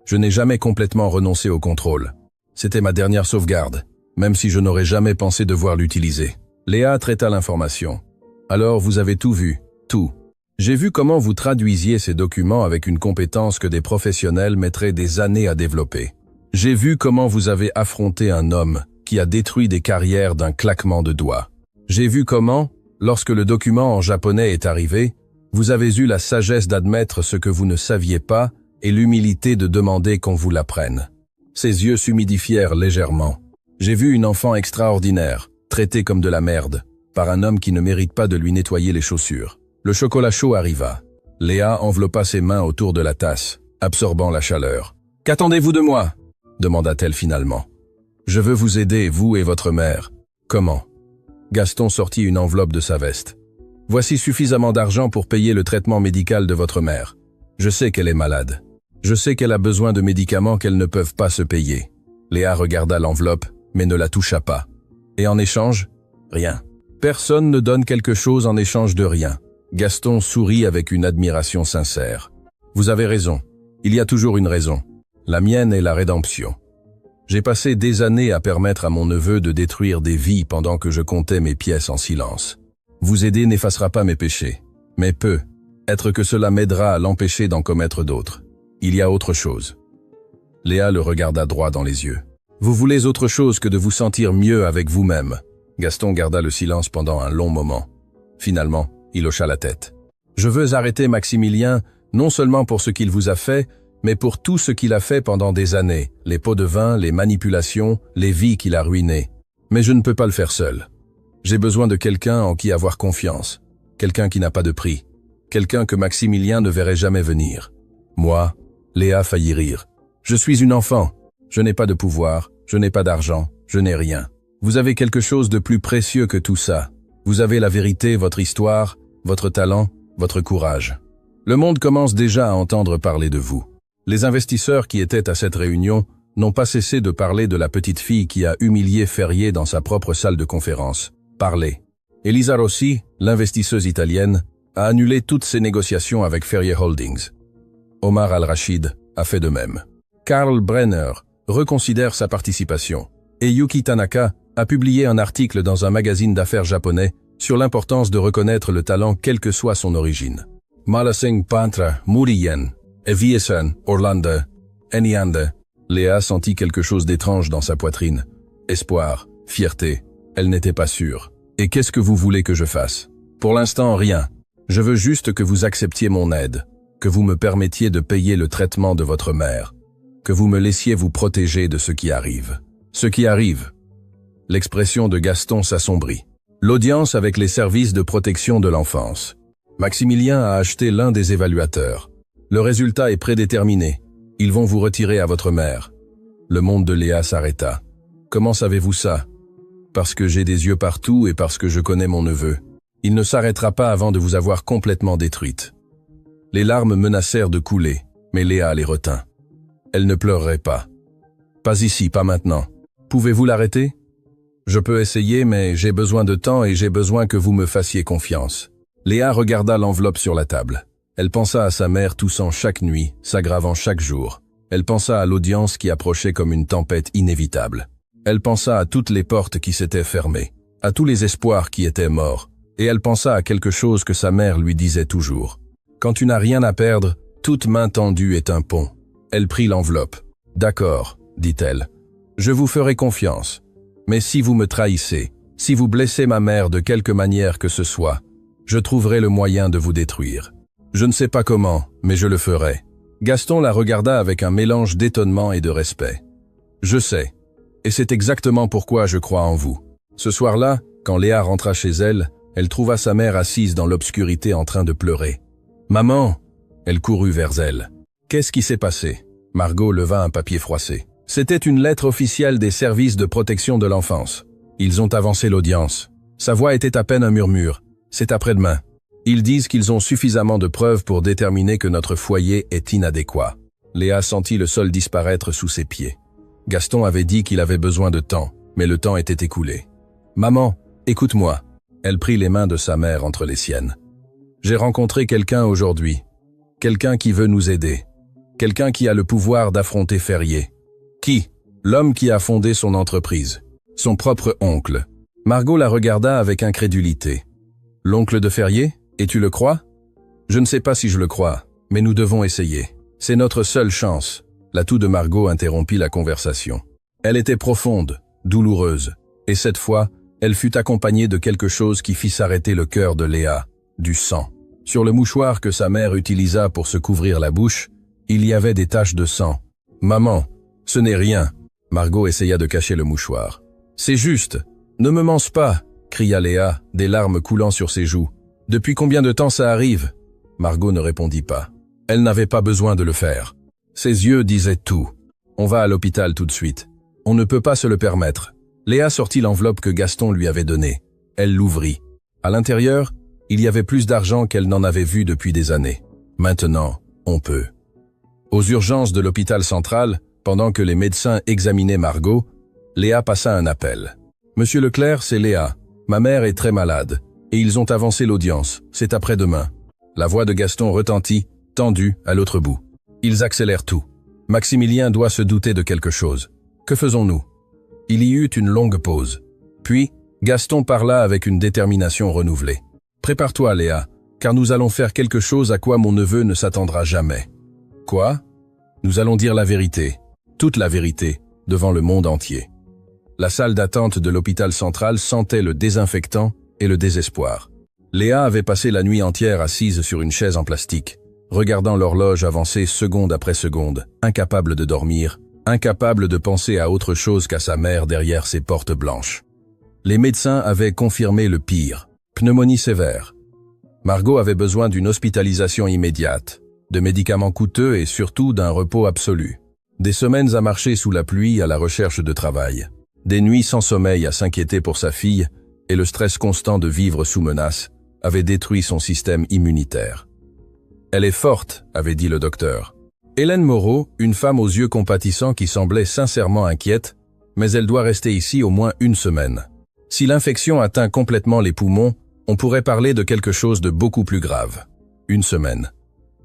Je n'ai jamais complètement renoncé au contrôle. C'était ma dernière sauvegarde, même si je n'aurais jamais pensé devoir l'utiliser. Léa traita l'information. Alors vous avez tout vu, tout. J'ai vu comment vous traduisiez ces documents avec une compétence que des professionnels mettraient des années à développer. J'ai vu comment vous avez affronté un homme qui a détruit des carrières d'un claquement de doigts. J'ai vu comment, lorsque le document en japonais est arrivé, vous avez eu la sagesse d'admettre ce que vous ne saviez pas et l'humilité de demander qu'on vous l'apprenne. Ses yeux s'humidifièrent légèrement. J'ai vu une enfant extraordinaire, traitée comme de la merde, par un homme qui ne mérite pas de lui nettoyer les chaussures. Le chocolat chaud arriva. Léa enveloppa ses mains autour de la tasse, absorbant la chaleur. « Qu'attendez-vous de moi ?» demanda-t-elle finalement. « Je veux vous aider, vous et votre mère. »« Comment ?» Gaston sortit une enveloppe de sa veste. « Voici suffisamment d'argent pour payer le traitement médical de votre mère. Je sais qu'elle est malade. Je sais qu'elle a besoin de médicaments qu'elles ne peuvent pas se payer. » Léa regarda l'enveloppe, mais ne la toucha pas. « Et en échange ? Rien. Personne ne donne quelque chose en échange de rien. » Gaston sourit avec une admiration sincère. « Vous avez raison. Il y a toujours une raison. La mienne est la rédemption. J'ai passé des années à permettre à mon neveu de détruire des vies pendant que je comptais mes pièces en silence. Vous aider n'effacera pas mes péchés, mais peut être que cela m'aidera à l'empêcher d'en commettre d'autres. Il y a autre chose. » Léa le regarda droit dans les yeux. « Vous voulez autre chose que de vous sentir mieux avec vous-même. » Gaston garda le silence pendant un long moment. Finalement, il hocha la tête. « Je veux arrêter Maximilien, non seulement pour ce qu'il vous a fait, mais pour tout ce qu'il a fait pendant des années, les pots de vin, les manipulations, les vies qu'il a ruinées. Mais je ne peux pas le faire seul. J'ai besoin de quelqu'un en qui avoir confiance, quelqu'un qui n'a pas de prix, quelqu'un que Maximilien ne verrait jamais venir. Moi, Léa faillit rire. Je suis une enfant, je n'ai pas de pouvoir, je n'ai pas d'argent, je n'ai rien. Vous avez quelque chose de plus précieux que tout ça. Vous avez la vérité, votre histoire, votre talent, votre courage. Le monde commence déjà à entendre parler de vous. Les investisseurs qui étaient à cette réunion n'ont pas cessé de parler de la petite fille qui a humilié Ferrier dans sa propre salle de conférence. Parler. Elisa Rossi, l'investisseuse italienne, a annulé toutes ses négociations avec Ferrier Holdings. Omar Al-Rachid a fait de même. Karl Brenner reconsidère sa participation. Et Yuki Tanaka a publié un article dans un magazine d'affaires japonais sur l'importance de reconnaître le talent quelle que soit son origine. Malasing Pantra, Muriyen, Evieson, Orlando, Eniande. Léa sentit quelque chose d'étrange dans sa poitrine. Espoir, fierté. Elle n'était pas sûre. Et qu'est-ce que vous voulez que je fasse? Pour l'instant, rien. Je veux juste que vous acceptiez mon aide, que vous me permettiez de payer le traitement de votre mère, que vous me laissiez vous protéger de ce qui arrive. Ce qui arrive. L'expression de Gaston s'assombrit. L'audience avec les services de protection de l'enfance. Maximilien a acheté l'un des évaluateurs. Le résultat est prédéterminé. Ils vont vous retirer à votre mère. Le monde de Léa s'arrêta. Comment savez-vous ça? Parce que j'ai des yeux partout et parce que je connais mon neveu. Il ne s'arrêtera pas avant de vous avoir complètement détruite. Les larmes menacèrent de couler, mais Léa les retint. Elle ne pleurerait pas. Pas ici, pas maintenant. Pouvez-vous l'arrêter? Je peux essayer, mais j'ai besoin de temps et j'ai besoin que vous me fassiez confiance. Léa regarda l'enveloppe sur la table. Elle pensa à sa mère toussant chaque nuit, s'aggravant chaque jour. Elle pensa à l'audience qui approchait comme une tempête inévitable. Elle pensa à toutes les portes qui s'étaient fermées, à tous les espoirs qui étaient morts, et elle pensa à quelque chose que sa mère lui disait toujours. Quand tu n'as rien à perdre, toute main tendue est un pont. Elle prit l'enveloppe. D'accord, dit-elle. Je vous ferai confiance. Mais si vous me trahissez, si vous blessez ma mère de quelque manière que ce soit, je trouverai le moyen de vous détruire. Je ne sais pas comment, mais je le ferai. Gaston la regarda avec un mélange d'étonnement et de respect. Je sais. Et c'est exactement pourquoi je crois en vous. Ce soir-là, quand Léa rentra chez elle, elle trouva sa mère assise dans l'obscurité en train de pleurer. « Maman !» Elle courut vers elle. « Qu'est-ce qui s'est passé ?» Margot leva un papier froissé. C'était une lettre officielle des services de protection de l'enfance. Ils ont avancé l'audience. Sa voix était à peine un murmure. C'est après-demain. Ils disent qu'ils ont suffisamment de preuves pour déterminer que notre foyer est inadéquat. Léa sentit le sol disparaître sous ses pieds. Gaston avait dit qu'il avait besoin de temps, mais le temps était écoulé. « Maman, écoute-moi. » Elle prit les mains de sa mère entre les siennes. « J'ai rencontré quelqu'un aujourd'hui. Quelqu'un qui veut nous aider. Quelqu'un qui a le pouvoir d'affronter Ferrier. Qui? L'homme qui a fondé son entreprise. Son propre oncle. » Margot la regarda avec incrédulité. « L'oncle de Ferrier? Et tu le crois? » « Je ne sais pas si je le crois, mais nous devons essayer. C'est notre seule chance. » La toux de Margot interrompit la conversation. Elle était profonde, douloureuse, et cette fois, elle fut accompagnée de quelque chose qui fit s'arrêter le cœur de Léa, du sang. Sur le mouchoir que sa mère utilisa pour se couvrir la bouche, il y avait des taches de sang. « Maman, ce n'est rien. » Margot essaya de cacher le mouchoir. « C'est juste. Ne me mens pas !» cria Léa, des larmes coulant sur ses joues. « Depuis combien de temps ça arrive ?» Margot ne répondit pas. Elle n'avait pas besoin de le faire. Ses yeux disaient tout. « On va à l'hôpital tout de suite. On ne peut pas se le permettre. » Léa sortit l'enveloppe que Gaston lui avait donnée. Elle l'ouvrit. À l'intérieur, il y avait plus d'argent qu'elle n'en avait vu depuis des années. Maintenant, on peut. Aux urgences de l'hôpital central, pendant que les médecins examinaient Margot, Léa passa un appel. « Monsieur Leclerc, c'est Léa. Ma mère est très malade. Et ils ont avancé l'audience. C'est après-demain. » La voix de Gaston retentit, tendue, à l'autre bout. Ils accélèrent tout. Maximilien doit se douter de quelque chose. Que faisons-nous? Il y eut une longue pause. Puis, Gaston parla avec une détermination renouvelée. « Prépare-toi, Léa, car nous allons faire quelque chose à quoi mon neveu ne s'attendra jamais. » « Quoi? Nous allons dire la vérité, toute la vérité, devant le monde entier. » La salle d'attente de l'hôpital central sentait le désinfectant et le désespoir. Léa avait passé la nuit entière assise sur une chaise en plastique, regardant l'horloge avancer seconde après seconde, incapable de dormir, incapable de penser à autre chose qu'à sa mère derrière ses portes blanches. Les médecins avaient confirmé le pire, pneumonie sévère. Margot avait besoin d'une hospitalisation immédiate, de médicaments coûteux et surtout d'un repos absolu. Des semaines à marcher sous la pluie à la recherche de travail. Des nuits sans sommeil à s'inquiéter pour sa fille et le stress constant de vivre sous menace avaient détruit son système immunitaire. « Elle est forte », avait dit le docteur. Hélène Moreau, une femme aux yeux compatissants qui semblait sincèrement inquiète, mais elle doit rester ici au moins une semaine. Si l'infection atteint complètement les poumons, on pourrait parler de quelque chose de beaucoup plus grave. Une semaine.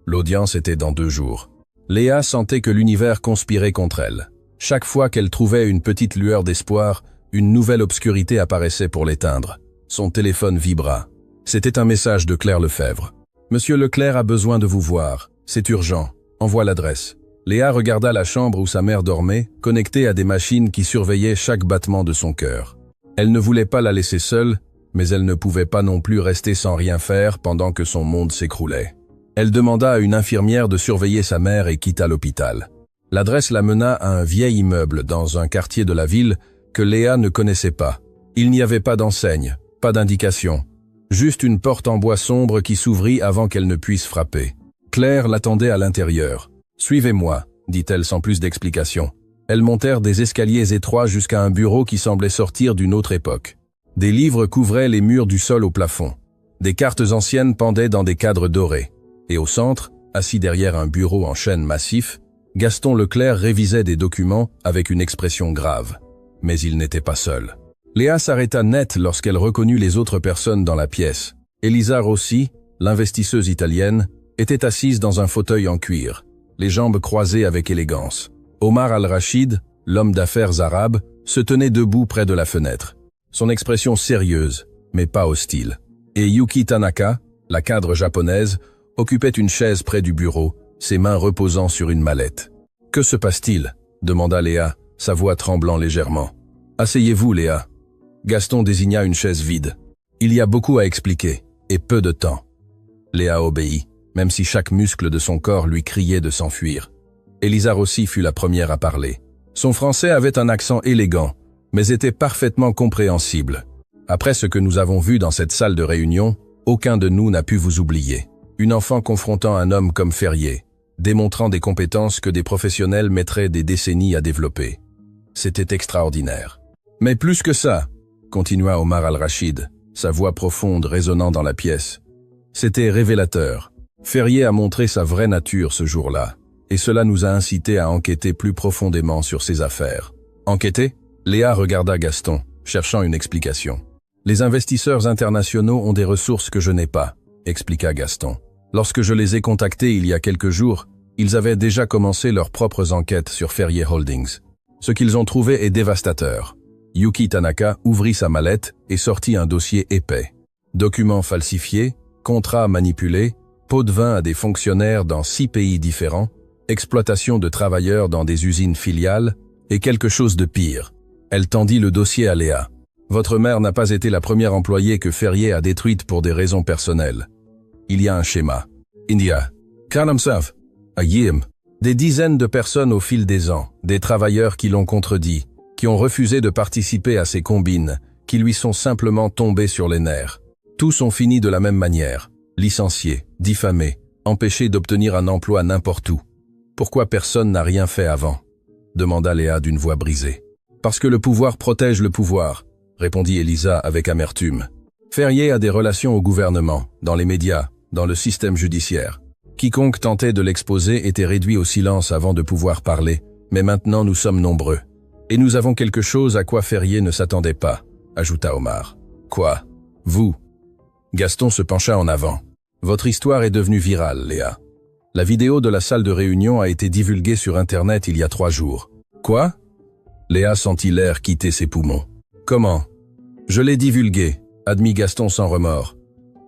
L'audience était dans 2 jours. Léa sentait que l'univers conspirait contre elle. Chaque fois qu'elle trouvait une petite lueur d'espoir, une nouvelle obscurité apparaissait pour l'éteindre. Son téléphone vibra. C'était un message de Claire Lefebvre. « Monsieur Leclerc a besoin de vous voir. C'est urgent. Envoie l'adresse. » Léa regarda la chambre où sa mère dormait, connectée à des machines qui surveillaient chaque battement de son cœur. Elle ne voulait pas la laisser seule, mais elle ne pouvait pas non plus rester sans rien faire pendant que son monde s'écroulait. Elle demanda à une infirmière de surveiller sa mère et quitta l'hôpital. L'adresse la mena à un vieil immeuble dans un quartier de la ville que Léa ne connaissait pas. Il n'y avait pas d'enseigne, pas d'indication. Juste une porte en bois sombre qui s'ouvrit avant qu'elle ne puisse frapper. Claire l'attendait à l'intérieur. « Suivez-moi », dit-elle sans plus d'explication. Elles montèrent des escaliers étroits jusqu'à un bureau qui semblait sortir d'une autre époque. Des livres couvraient les murs du sol au plafond. Des cartes anciennes pendaient dans des cadres dorés. Et au centre, assis derrière un bureau en chêne massif, Gaston Leclerc révisait des documents avec une expression grave. Mais il n'était pas seul. Léa s'arrêta net lorsqu'elle reconnut les autres personnes dans la pièce. Elisa Rossi, l'investisseuse italienne, était assise dans un fauteuil en cuir, les jambes croisées avec élégance. Omar Al-Rachid, l'homme d'affaires arabe, se tenait debout près de la fenêtre. Son expression sérieuse, mais pas hostile. Et Yuki Tanaka, la cadre japonaise, occupait une chaise près du bureau, ses mains reposant sur une mallette. « Que se passe-t-il » demanda Léa, sa voix tremblant légèrement. « Asseyez-vous, Léa. » Gaston désigna une chaise vide. « Il y a beaucoup à expliquer, et peu de temps. » Léa obéit, même si chaque muscle de son corps lui criait de s'enfuir. Elisa Rossi fut la première à parler. Son français avait un accent élégant, mais était parfaitement compréhensible. « Après ce que nous avons vu dans cette salle de réunion, aucun de nous n'a pu vous oublier. Une enfant confrontant un homme comme Ferrier, démontrant des compétences que des professionnels mettraient des décennies à développer. C'était extraordinaire. Mais plus que ça, continua Omar Al-Rachid, sa voix profonde résonnant dans la pièce. C'était révélateur. Ferrier a montré sa vraie nature ce jour-là, et cela nous a incités à enquêter plus profondément sur ses affaires. Enquêter ? Léa regarda Gaston, cherchant une explication. Les investisseurs internationaux ont des ressources que je n'ai pas, expliqua Gaston. Lorsque je les ai contactés il y a quelques jours, ils avaient déjà commencé leurs propres enquêtes sur Ferrier Holdings. Ce qu'ils ont trouvé est dévastateur. Yuki Tanaka ouvrit sa mallette et sortit un dossier épais. Documents falsifiés, contrats manipulés, pots de vin à des fonctionnaires dans 6 pays différents, exploitation de travailleurs dans des usines filiales, et quelque chose de pire. Elle tendit le dossier à Léa. Votre mère n'a pas été la première employée que Ferrier a détruite pour des raisons personnelles. Il y a un schéma. India. Karamsav. Ayim. Des dizaines de personnes au fil des ans, des travailleurs qui l'ont contredit, qui ont refusé de participer à ces combines, qui lui sont simplement tombés sur les nerfs. Tous ont fini de la même manière. Licenciés, diffamés, empêchés d'obtenir un emploi n'importe où. Pourquoi personne n'a rien fait avant ? Demanda Léa d'une voix brisée. Parce que le pouvoir protège le pouvoir, répondit Elisa avec amertume. Ferrier a des relations au gouvernement, dans les médias, dans le système judiciaire. Quiconque tentait de l'exposer était réduit au silence avant de pouvoir parler, mais maintenant nous sommes nombreux. Et nous avons quelque chose à quoi Ferrier ne s'attendait pas, ajouta Omar. Quoi ? Vous ? Gaston se pencha en avant. Votre histoire est devenue virale, Léa. La vidéo de la salle de réunion a été divulguée sur Internet il y a 3 jours. Quoi ? Léa sentit l'air quitter ses poumons. Comment ? Je l'ai divulguée, admit Gaston sans remords.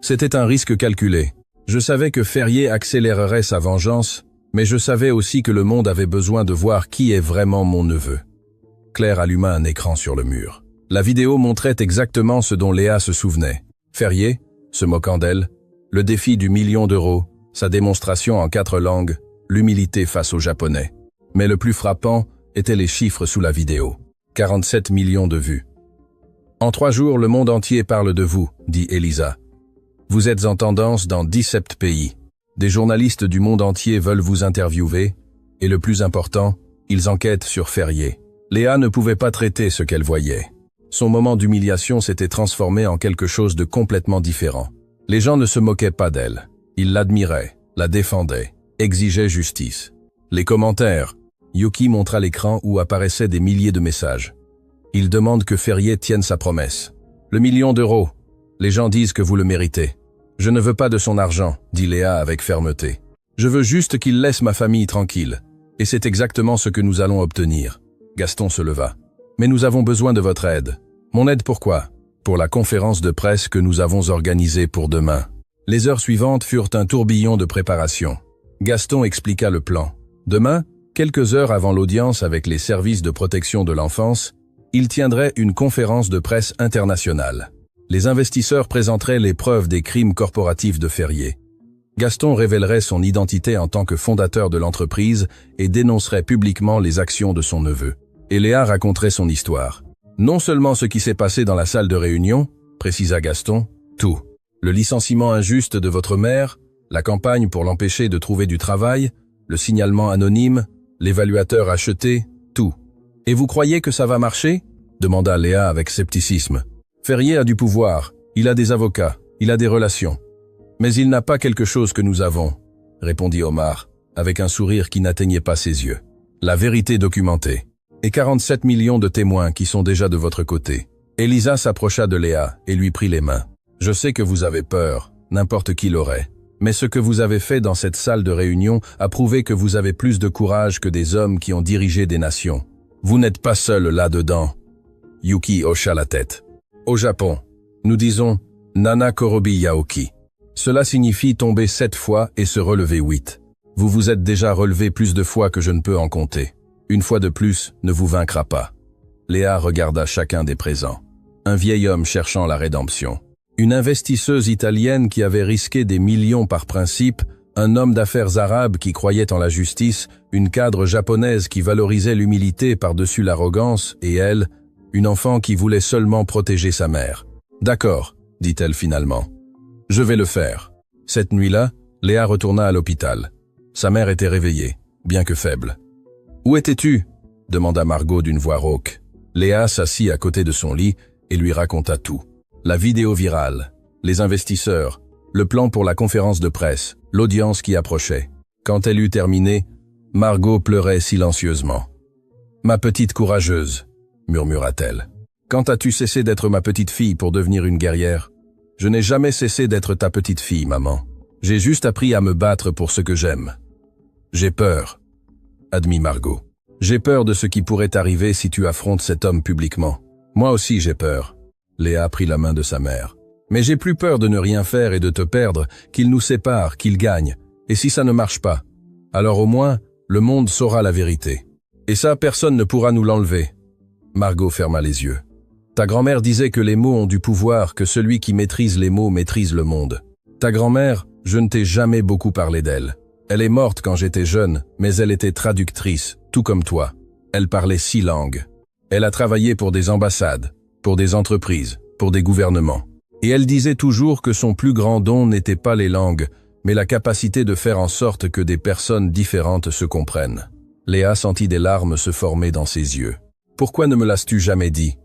C'était un risque calculé. Je savais que Ferrier accélérerait sa vengeance, mais je savais aussi que le monde avait besoin de voir qui est vraiment mon neveu. Claire alluma un écran sur le mur. La vidéo montrait exactement ce dont Léa se souvenait. Ferrier, se moquant d'elle, le défi du 1 million d'euros, sa démonstration en 4 langues, l'humilité face aux Japonais. Mais le plus frappant étaient les chiffres sous la vidéo. 47 millions de vues. En 3 jours, le monde entier parle de vous, dit Elisa. Vous êtes en tendance dans 17 pays. Des journalistes du monde entier veulent vous interviewer, et le plus important, ils enquêtent sur Ferrier. Léa ne pouvait pas traiter ce qu'elle voyait. Son moment d'humiliation s'était transformé en quelque chose de complètement différent. Les gens ne se moquaient pas d'elle. Ils l'admiraient, la défendaient, exigeaient justice. Les commentaires. Yuki montra l'écran où apparaissaient des milliers de messages. Il demande que Ferrier tienne sa promesse. Le 1 million d'euros. Les gens disent que vous le méritez. Je ne veux pas de son argent, dit Léa avec fermeté. Je veux juste qu'il laisse ma famille tranquille. Et c'est exactement ce que nous allons obtenir. Gaston se leva. Mais nous avons besoin de votre aide. Mon aide pourquoi ? Pour la conférence de presse que nous avons organisée pour demain. Les heures suivantes furent un tourbillon de préparation. Gaston expliqua le plan. Demain, quelques heures avant l'audience avec les services de protection de l'enfance, il tiendrait une conférence de presse internationale. Les investisseurs présenteraient les preuves des crimes corporatifs de Ferrier. Gaston révélerait son identité en tant que fondateur de l'entreprise et dénoncerait publiquement les actions de son neveu. Et Léa raconterait son histoire. Non seulement ce qui s'est passé dans la salle de réunion, précisa Gaston, tout. Le licenciement injuste de votre mère, la campagne pour l'empêcher de trouver du travail, le signalement anonyme, l'évaluateur acheté, tout. Et vous croyez que ça va marcher? Demanda Léa avec scepticisme. Ferrier a du pouvoir, il a des avocats, il a des relations. Mais il n'a pas quelque chose que nous avons, répondit Omar, avec un sourire qui n'atteignait pas ses yeux. La vérité documentée. Et 47 millions de témoins qui sont déjà de votre côté. Elisa s'approcha de Léa et lui prit les mains. Je sais que vous avez peur, n'importe qui l'aurait. Mais ce que vous avez fait dans cette salle de réunion a prouvé que vous avez plus de courage que des hommes qui ont dirigé des nations. Vous n'êtes pas seul là-dedans. Yuki hocha la tête. Au Japon, nous disons Nana Korobi Yaoki. Cela signifie tomber 7 fois et se relever 8. Vous vous êtes déjà relevé plus de fois que je ne peux en compter. Une fois de plus ne vous vaincra pas. Léa regarda chacun des présents. Un vieil homme cherchant la rédemption. Une investisseuse italienne qui avait risqué des millions par principe, un homme d'affaires arabe qui croyait en la justice, une cadre japonaise qui valorisait l'humilité par-dessus l'arrogance, et elle, une enfant qui voulait seulement protéger sa mère. D'accord, dit-elle finalement. Je vais le faire. Cette nuit-là, Léa retourna à l'hôpital. Sa mère était réveillée, bien que faible. Où étais-tu? Demanda Margot d'une voix rauque. Léa s'assit à côté de son lit et lui raconta tout. La vidéo virale, les investisseurs, le plan pour la conférence de presse, l'audience qui approchait. Quand elle eut terminé, Margot pleurait silencieusement. « Ma petite courageuse », murmura-t-elle. « Quand as-tu cessé d'être ma petite fille pour devenir une guerrière? Je n'ai jamais cessé d'être ta petite fille, maman. J'ai juste appris à me battre pour ce que j'aime. J'ai peur, admit Margot. J'ai peur de ce qui pourrait arriver si tu affrontes cet homme publiquement. Moi aussi j'ai peur. Léa prit la main de sa mère. Mais j'ai plus peur de ne rien faire et de te perdre, qu'il nous sépare, qu'il gagne. Et si ça ne marche pas? Alors au moins, le monde saura la vérité. Et ça, personne ne pourra nous l'enlever. Margot ferma les yeux. Ta grand-mère disait que les mots ont du pouvoir, que celui qui maîtrise les mots maîtrise le monde. Ta grand-mère, je ne t'ai jamais beaucoup parlé d'elle. Elle est morte quand j'étais jeune, mais elle était traductrice, tout comme toi. Elle parlait 6 langues. Elle a travaillé pour des ambassades, pour des entreprises, pour des gouvernements. Et elle disait toujours que son plus grand don n'était pas les langues, mais la capacité de faire en sorte que des personnes différentes se comprennent. Léa sentit des larmes se former dans ses yeux. Pourquoi ne me l'as-tu jamais dit?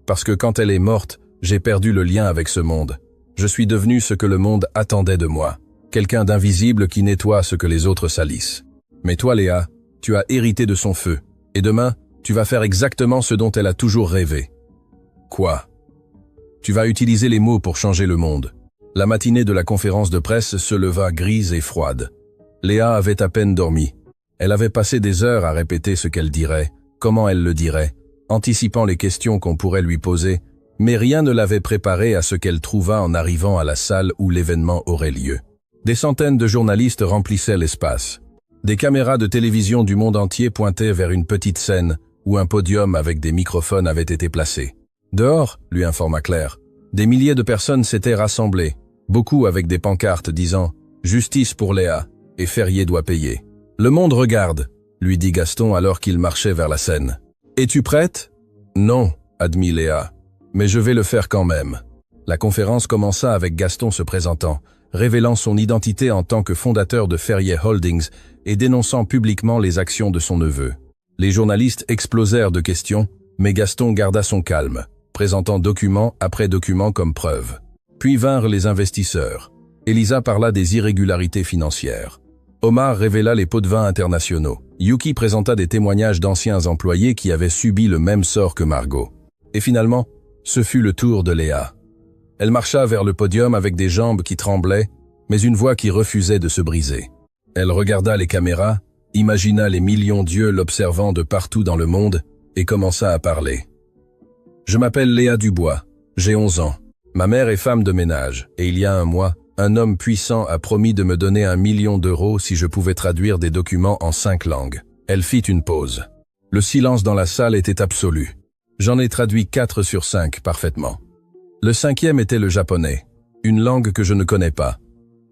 Parce que quand elle est morte, j'ai perdu le lien avec ce monde. Je suis devenu ce que le monde attendait de moi. Quelqu'un d'invisible qui nettoie ce que les autres salissent. Mais toi, Léa, tu as hérité de son feu. Et demain, tu vas faire exactement ce dont elle a toujours rêvé. Quoi? Tu vas utiliser les mots pour changer le monde. La matinée de la conférence de presse se leva grise et froide. Léa avait à peine dormi. Elle avait passé des heures à répéter ce qu'elle dirait, comment elle le dirait, anticipant les questions qu'on pourrait lui poser, mais rien ne l'avait préparée à ce qu'elle trouva en arrivant à la salle où l'événement aurait lieu. Des centaines de journalistes remplissaient l'espace. Des caméras de télévision du monde entier pointaient vers une petite scène où un podium avec des microphones avait été placé. Dehors, lui informa Claire, des milliers de personnes s'étaient rassemblées, beaucoup avec des pancartes disant « Justice pour Léa » et « Ferrier doit payer ». « Le monde regarde », lui dit Gaston alors qu'il marchait vers la scène. « Es-tu prête ?»« Non », admit Léa, « mais je vais le faire quand même. » La conférence commença avec Gaston se présentant, révélant son identité en tant que fondateur de Ferrier Holdings et dénonçant publiquement les actions de son neveu. Les journalistes explosèrent de questions, mais Gaston garda son calme, présentant document après document comme preuve. Puis vinrent les investisseurs. Elisa parla des irrégularités financières. Omar révéla les pots de vin internationaux. Yuki présenta des témoignages d'anciens employés qui avaient subi le même sort que Margot. Et finalement, ce fut le tour de Léa. Elle marcha vers le podium avec des jambes qui tremblaient, mais une voix qui refusait de se briser. Elle regarda les caméras, imagina les millions d'yeux l'observant de partout dans le monde et commença à parler. « Je m'appelle Léa Dubois, j'ai 11 ans. Ma mère est femme de ménage et il y a un mois, un homme puissant a promis de me donner 1 million d'euros si je pouvais traduire des documents en 5 langues. Elle fit une pause. Le silence dans la salle était absolu. J'en ai traduit 4 sur 5 parfaitement. Le 5e était le japonais, une langue que je ne connais pas.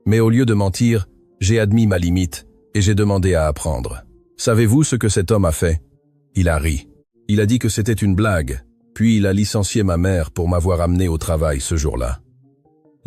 Mais au lieu de mentir, j'ai admis ma limite et j'ai demandé à apprendre. Savez-vous ce que cet homme a fait? Il a ri. Il a dit que c'était une blague, puis il a licencié ma mère pour m'avoir amené au travail ce jour-là.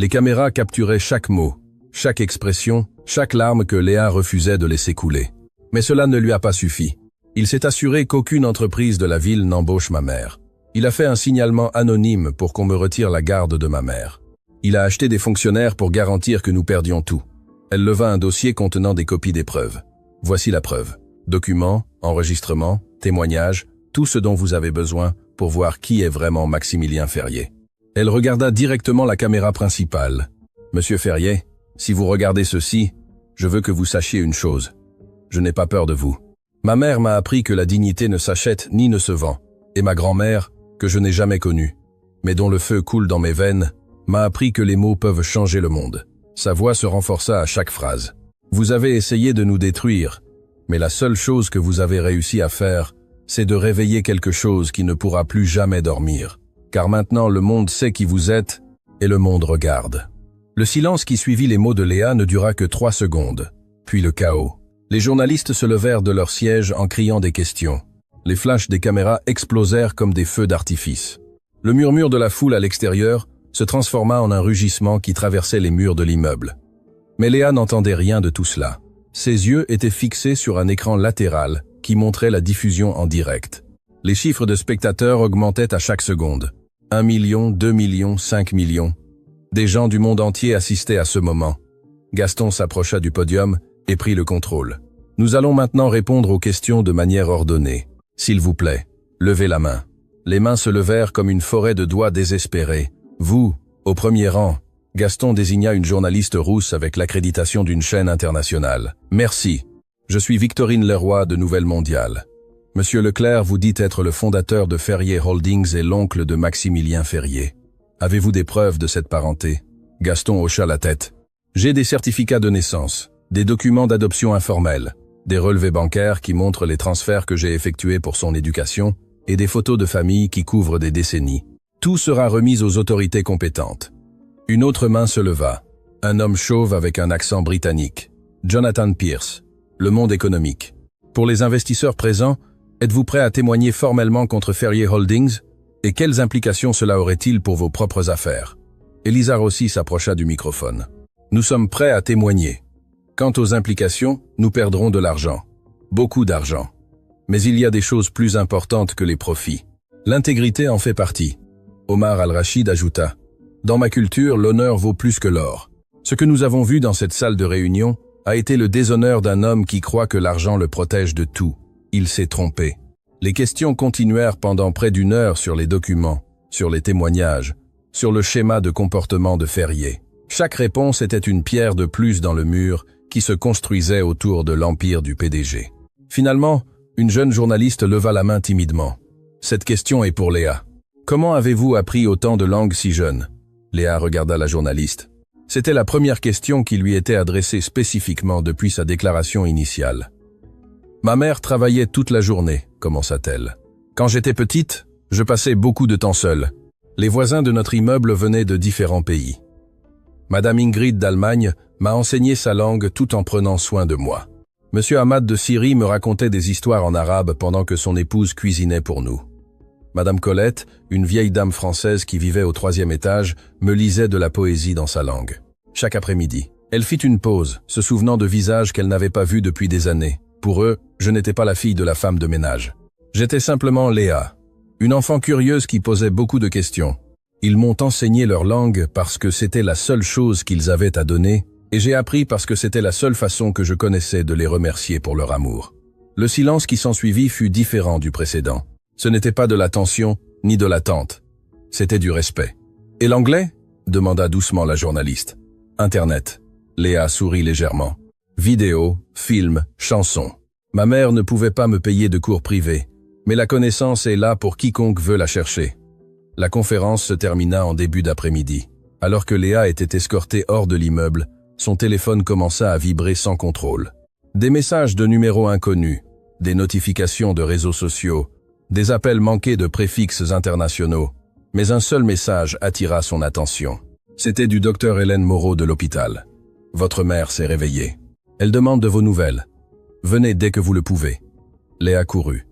Les caméras capturaient chaque mot, chaque expression, chaque larme que Léa refusait de laisser couler. Mais cela ne lui a pas suffi. Il s'est assuré qu'aucune entreprise de la ville n'embauche ma mère. Il a fait un signalement anonyme pour qu'on me retire la garde de ma mère. Il a acheté des fonctionnaires pour garantir que nous perdions tout. Elle leva un dossier contenant des copies des preuves. Voici la preuve. Documents, enregistrements, témoignages, tout ce dont vous avez besoin pour voir qui est vraiment Maximilien Ferrier. Elle regarda directement la caméra principale. Monsieur Ferrier, si vous regardez ceci, je veux que vous sachiez une chose. Je n'ai pas peur de vous. Ma mère m'a appris que la dignité ne s'achète ni ne se vend. Et ma grand-mère, que je n'ai jamais connue, mais dont le feu coule dans mes veines, m'a appris que les mots peuvent changer le monde. Sa voix se renforça à chaque phrase. Vous avez essayé de nous détruire, mais la seule chose que vous avez réussi à faire, c'est de réveiller quelque chose qui ne pourra plus jamais dormir. Car maintenant le monde sait qui vous êtes, et le monde regarde. Le silence qui suivit les mots de Léa ne dura que 3 secondes, puis le chaos. Les journalistes se levèrent de leur siège en criant des questions. Les flashs des caméras explosèrent comme des feux d'artifice. Le murmure de la foule à l'extérieur se transforma en un rugissement qui traversait les murs de l'immeuble. Mais Léa n'entendait rien de tout cela. Ses yeux étaient fixés sur un écran latéral qui montrait la diffusion en direct. Les chiffres de spectateurs augmentaient à chaque seconde. 1 million, 2 millions, 5 millions. Des gens du monde entier assistaient à ce moment. Gaston s'approcha du podium et prit le contrôle. Nous allons maintenant répondre aux questions de manière ordonnée. S'il vous plaît, levez la main. Les mains se levèrent comme une forêt de doigts désespérés. Vous, au premier rang. Gaston désigna une journaliste rousse avec l'accréditation d'une chaîne internationale. Merci. Je suis Victorine Leroy de Nouvelle Mondiale. Monsieur Leclerc vous dit être le fondateur de Ferrier Holdings et l'oncle de Maximilien Ferrier. Avez-vous des preuves de cette parenté? Gaston hocha la tête. J'ai des certificats de naissance, des documents d'adoption informels, des relevés bancaires qui montrent les transferts que j'ai effectués pour son éducation et des photos de famille qui couvrent des décennies. Tout sera remis aux autorités compétentes. Une autre main se leva. Un homme chauve avec un accent britannique. Jonathan Pierce, Le Monde économique. Pour les investisseurs présents, êtes-vous prêt à témoigner formellement contre Ferrier Holdings? Et quelles implications cela aurait-il pour vos propres affaires? Elisa Rossi s'approcha du microphone. Nous sommes prêts à témoigner. Quant aux implications, nous perdrons de l'argent. Beaucoup d'argent. Mais il y a des choses plus importantes que les profits. L'intégrité en fait partie. Omar Al-Rachid ajouta. Dans ma culture, l'honneur vaut plus que l'or. Ce que nous avons vu dans cette salle de réunion a été le déshonneur d'un homme qui croit que l'argent le protège de tout. Il s'est trompé. Les questions continuèrent pendant près d'1 heure sur les documents, sur les témoignages, sur le schéma de comportement de Ferrier. Chaque réponse était une pierre de plus dans le mur qui se construisait autour de l'empire du PDG. Finalement, une jeune journaliste leva la main timidement. Cette question est pour Léa. Comment avez-vous appris autant de langues si jeune? Léa regarda la journaliste. C'était la première question qui lui était adressée spécifiquement depuis sa déclaration initiale. Ma mère travaillait toute la journée, commença-t-elle. Quand j'étais petite, je passais beaucoup de temps seule. Les voisins de notre immeuble venaient de différents pays. Madame Ingrid d'Allemagne m'a enseigné sa langue tout en prenant soin de moi. Monsieur Ahmad de Syrie me racontait des histoires en arabe pendant que son épouse cuisinait pour nous. Madame Colette, une vieille dame française qui vivait au 3e étage, me lisait de la poésie dans sa langue. Chaque après-midi, elle fit une pause, se souvenant de visages qu'elle n'avait pas vus depuis des années. Pour eux, je n'étais pas la fille de la femme de ménage. J'étais simplement Léa, une enfant curieuse qui posait beaucoup de questions. Ils m'ont enseigné leur langue parce que c'était la seule chose qu'ils avaient à donner, et j'ai appris parce que c'était la seule façon que je connaissais de les remercier pour leur amour. Le silence qui s'ensuivit fut différent du précédent. Ce n'était pas de la tension, ni de l'attente. C'était du respect. « Et l'anglais » demanda doucement la journaliste. « Internet. » Léa sourit légèrement. « Vidéos, films, chansons. Ma mère ne pouvait pas me payer de cours privés, mais la connaissance est là pour quiconque veut la chercher. » La conférence se termina en début d'après-midi. Alors que Léa était escortée hors de l'immeuble, son téléphone commença à vibrer sans contrôle. Des messages de numéros inconnus, des notifications de réseaux sociaux, des appels manqués de préfixes internationaux. Mais un seul message attira son attention. C'était du docteur Hélène Moreau de l'hôpital. « Votre mère s'est réveillée. Elle demande de vos nouvelles. Venez dès que vous le pouvez. » Léa courut.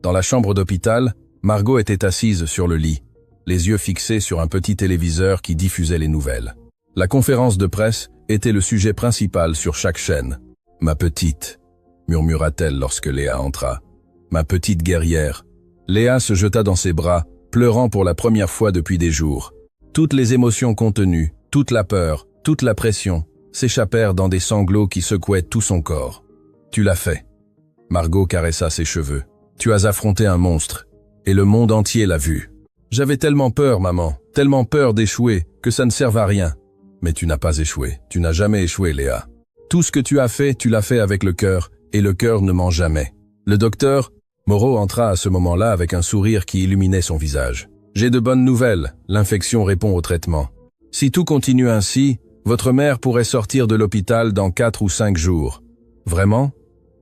Dans la chambre d'hôpital, Margot était assise sur le lit, les yeux fixés sur un petit téléviseur qui diffusait les nouvelles. La conférence de presse était le sujet principal sur chaque chaîne. « Ma petite », murmura-t-elle lorsque Léa entra. « Ma petite guerrière ». Léa se jeta dans ses bras, pleurant pour la première fois depuis des jours. Toutes les émotions contenues, toute la peur, toute la pression, s'échappèrent dans des sanglots qui secouaient tout son corps. « Tu l'as fait. » Margot caressa ses cheveux. « Tu as affronté un monstre, et le monde entier l'a vu. J'avais tellement peur, maman, tellement peur d'échouer, que ça ne serve à rien. Mais tu n'as pas échoué, tu n'as jamais échoué, Léa. Tout ce que tu l'as fait avec le cœur, et le cœur ne ment jamais. » Le docteur Moreau entra à ce moment-là avec un sourire qui illuminait son visage. « J'ai de bonnes nouvelles, l'infection répond au traitement. Si tout continue ainsi, votre mère pourrait sortir de l'hôpital dans 4 ou 5 jours. » « Vraiment ?»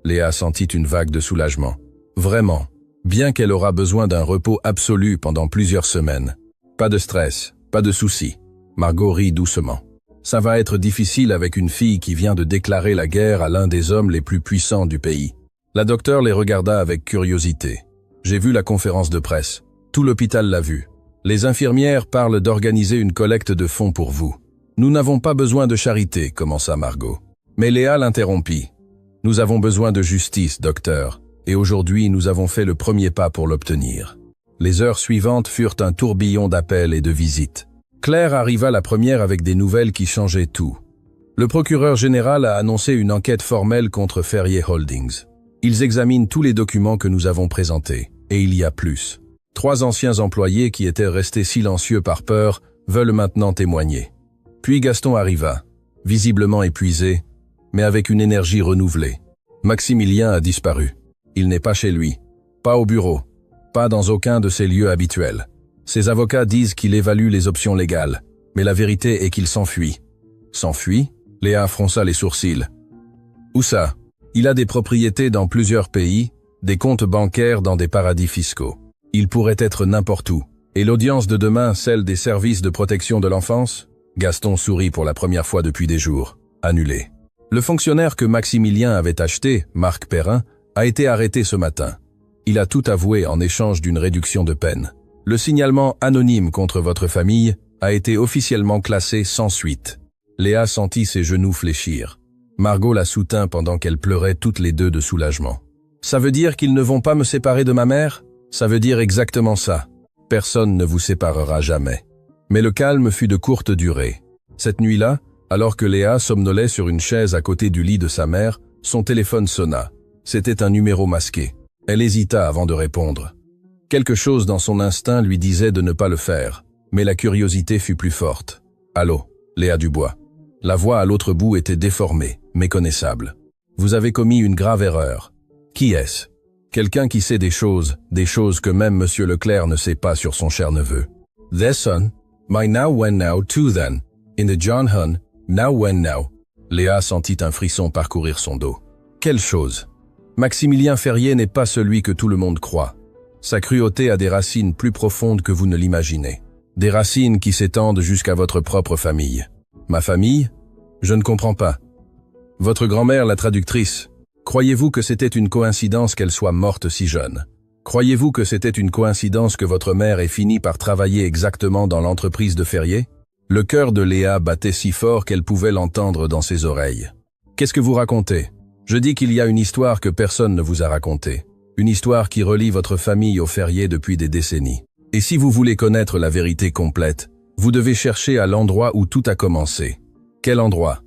Léa sentit une vague de soulagement. « Vraiment, bien qu'elle aura besoin d'un repos absolu pendant plusieurs semaines. Pas de stress, pas de soucis. » Margot rit doucement. « Ça va être difficile avec une fille qui vient de déclarer la guerre à l'un des hommes les plus puissants du pays. » La docteure les regarda avec curiosité. « J'ai vu la conférence de presse. Tout l'hôpital l'a vu. Les infirmières parlent d'organiser une collecte de fonds pour vous. »« Nous n'avons pas besoin de charité, » commença Margot. Mais Léa l'interrompit. « Nous avons besoin de justice, docteur, et aujourd'hui nous avons fait le premier pas pour l'obtenir. » Les heures suivantes furent un tourbillon d'appels et de visites. Claire arriva la première avec des nouvelles qui changeaient tout. Le procureur général a annoncé une enquête formelle contre Ferrier Holdings. Ils examinent tous les documents que nous avons présentés, et il y a plus. 3 anciens employés qui étaient restés silencieux par peur veulent maintenant témoigner. Puis Gaston arriva, visiblement épuisé, mais avec une énergie renouvelée. Maximilien a disparu. Il n'est pas chez lui, pas au bureau, pas dans aucun de ses lieux habituels. Ses avocats disent qu'il évalue les options légales, mais la vérité est qu'il s'enfuit. S'enfuit? Léa fronça les sourcils. Où ça? Il a des propriétés dans plusieurs pays, des comptes bancaires dans des paradis fiscaux. Il pourrait être n'importe où. Et l'audience de demain, celle des services de protection de l'enfance? Gaston sourit pour la première fois depuis des jours. Annulé. Le fonctionnaire que Maximilien avait acheté, Marc Perrin, a été arrêté ce matin. Il a tout avoué en échange d'une réduction de peine. Le signalement anonyme contre votre famille a été officiellement classé sans suite. Léa sentit ses genoux fléchir. Margot la soutint pendant qu'elles pleuraient toutes les deux de soulagement. « Ça veut dire qu'ils ne vont pas me séparer de ma mère? Ça veut dire exactement ça. Personne ne vous séparera jamais. » Mais le calme fut de courte durée. Cette nuit-là, alors que Léa somnolait sur une chaise à côté du lit de sa mère, son téléphone sonna. C'était un numéro masqué. Elle hésita avant de répondre. Quelque chose dans son instinct lui disait de ne pas le faire, mais la curiosité fut plus forte. « Allô, Léa Dubois. » La voix à l'autre bout était déformée, méconnaissable. « Vous avez commis une grave erreur. Qui est-ce? » Quelqu'un qui sait des choses que même Monsieur Leclerc ne sait pas sur son cher neveu. « Their son, my now when now too then, in the John Hun, now when now. » Léa sentit un frisson parcourir son dos. Quelle chose! Maximilien Ferrier n'est pas celui que tout le monde croit. Sa cruauté a des racines plus profondes que vous ne l'imaginez. Des racines qui s'étendent jusqu'à votre propre famille. Ma famille? Je ne comprends pas. Votre grand-mère, la traductrice, croyez-vous que c'était une coïncidence qu'elle soit morte si jeune? Croyez-vous que c'était une coïncidence que votre mère ait fini par travailler exactement dans l'entreprise de Ferrier? Le cœur de Léa battait si fort qu'elle pouvait l'entendre dans ses oreilles. Qu'est-ce que vous racontez? Je dis qu'il y a une histoire que personne ne vous a racontée. Une histoire qui relie votre famille au Ferrier depuis des décennies. Et si vous voulez connaître la vérité complète, vous devez chercher à l'endroit où tout a commencé. Quel endroit?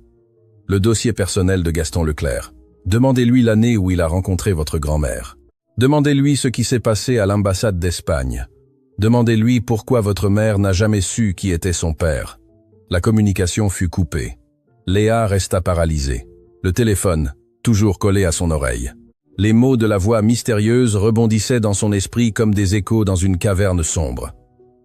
Le dossier personnel de Gaston Leclerc. Demandez-lui l'année où il a rencontré votre grand-mère. Demandez-lui ce qui s'est passé à l'ambassade d'Espagne. Demandez-lui pourquoi votre mère n'a jamais su qui était son père. La communication fut coupée. Léa resta paralysée. Le téléphone, toujours collé à son oreille. Les mots de la voix mystérieuse rebondissaient dans son esprit comme des échos dans une caverne sombre.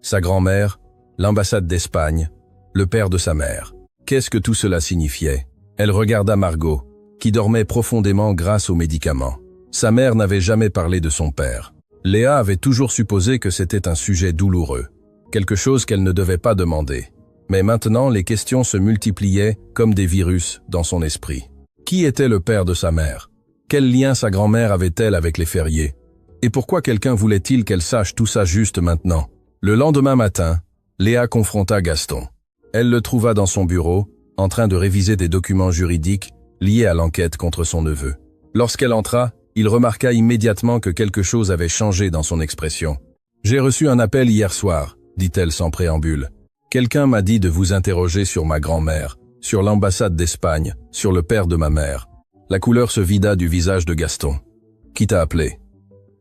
Sa grand-mère, l'ambassade d'Espagne, le père de sa mère. Qu'est-ce que tout cela signifiait? Elle regarda Margot, qui dormait profondément grâce aux médicaments. Sa mère n'avait jamais parlé de son père. Léa avait toujours supposé que c'était un sujet douloureux, quelque chose qu'elle ne devait pas demander. Mais maintenant, les questions se multipliaient comme des virus dans son esprit. Qui était le père de sa mère? Quel lien sa grand-mère avait-elle avec les Ferrier? Et pourquoi quelqu'un voulait-il qu'elle sache tout ça juste maintenant? Le lendemain matin, Léa confronta Gaston. « Elle le trouva dans son bureau, en train de réviser des documents juridiques liés à l'enquête contre son neveu. Lorsqu'elle entra, il remarqua immédiatement que quelque chose avait changé dans son expression. « J'ai reçu un appel hier soir », dit-elle sans préambule. « Quelqu'un m'a dit de vous interroger sur ma grand-mère, sur l'ambassade d'Espagne, sur le père de ma mère. » La couleur se vida du visage de Gaston. « Qui t'a appelé ?»«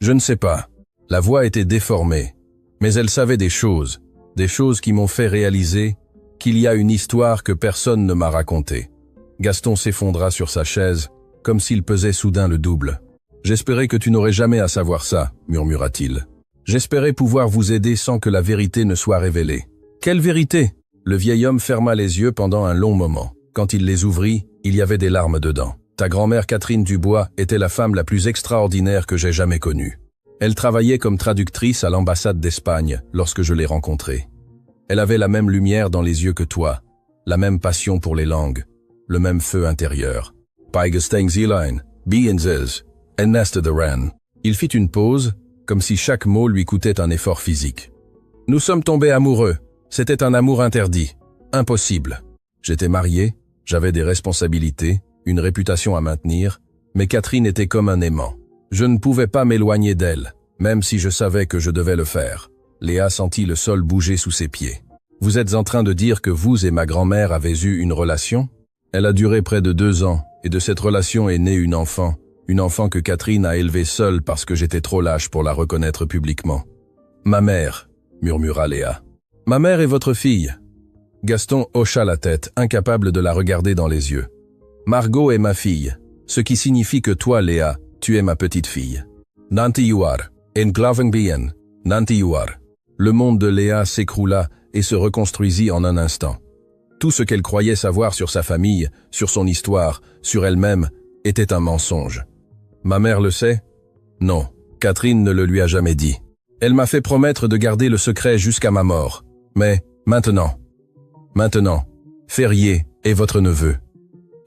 Je ne sais pas. » La voix était déformée, mais elle savait des choses qui m'ont fait réaliser qu'il y a une histoire que personne ne m'a racontée. Gaston s'effondra sur sa chaise, comme s'il pesait soudain le double. « J'espérais que tu n'aurais jamais à savoir ça, » murmura-t-il. « J'espérais pouvoir vous aider sans que la vérité ne soit révélée. »« Quelle vérité ?» Le vieil homme ferma les yeux pendant un long moment. Quand il les ouvrit, il y avait des larmes dedans. « Ta grand-mère Catherine Dubois était la femme la plus extraordinaire que j'ai jamais connue. Elle travaillait comme traductrice à l'ambassade d'Espagne lorsque je l'ai rencontrée. Elle avait la même lumière dans les yeux que toi, la même passion pour les langues, le même feu intérieur. Il fit une pause, comme si chaque mot lui coûtait un effort physique. Nous sommes tombés amoureux. C'était un amour interdit. Impossible. J'étais marié, j'avais des responsabilités, une réputation à maintenir, mais Catherine était comme un aimant. Je ne pouvais pas m'éloigner d'elle, même si je savais que je devais le faire. Léa sentit le sol bouger sous ses pieds. Vous êtes en train de dire que vous et ma grand-mère avez eu une relation? Elle a duré près de 2 ans, et de cette relation est née une enfant que Catherine a élevée seule parce que j'étais trop lâche pour la reconnaître publiquement. Ma mère, murmura Léa. Ma mère est votre fille. Gaston hocha la tête, incapable de la regarder dans les yeux. Margot est ma fille, ce qui signifie que toi, Léa, tu es ma petite fille. Nanti you are, en klaven bien, nanti you are. Le monde de Léa s'écroula et se reconstruisit en un instant. Tout ce qu'elle croyait savoir sur sa famille, sur son histoire, sur elle-même, était un mensonge. Ma mère le sait? Non, Catherine ne le lui a jamais dit. Elle m'a fait promettre de garder le secret jusqu'à ma mort. Mais maintenant, Ferrier est votre neveu.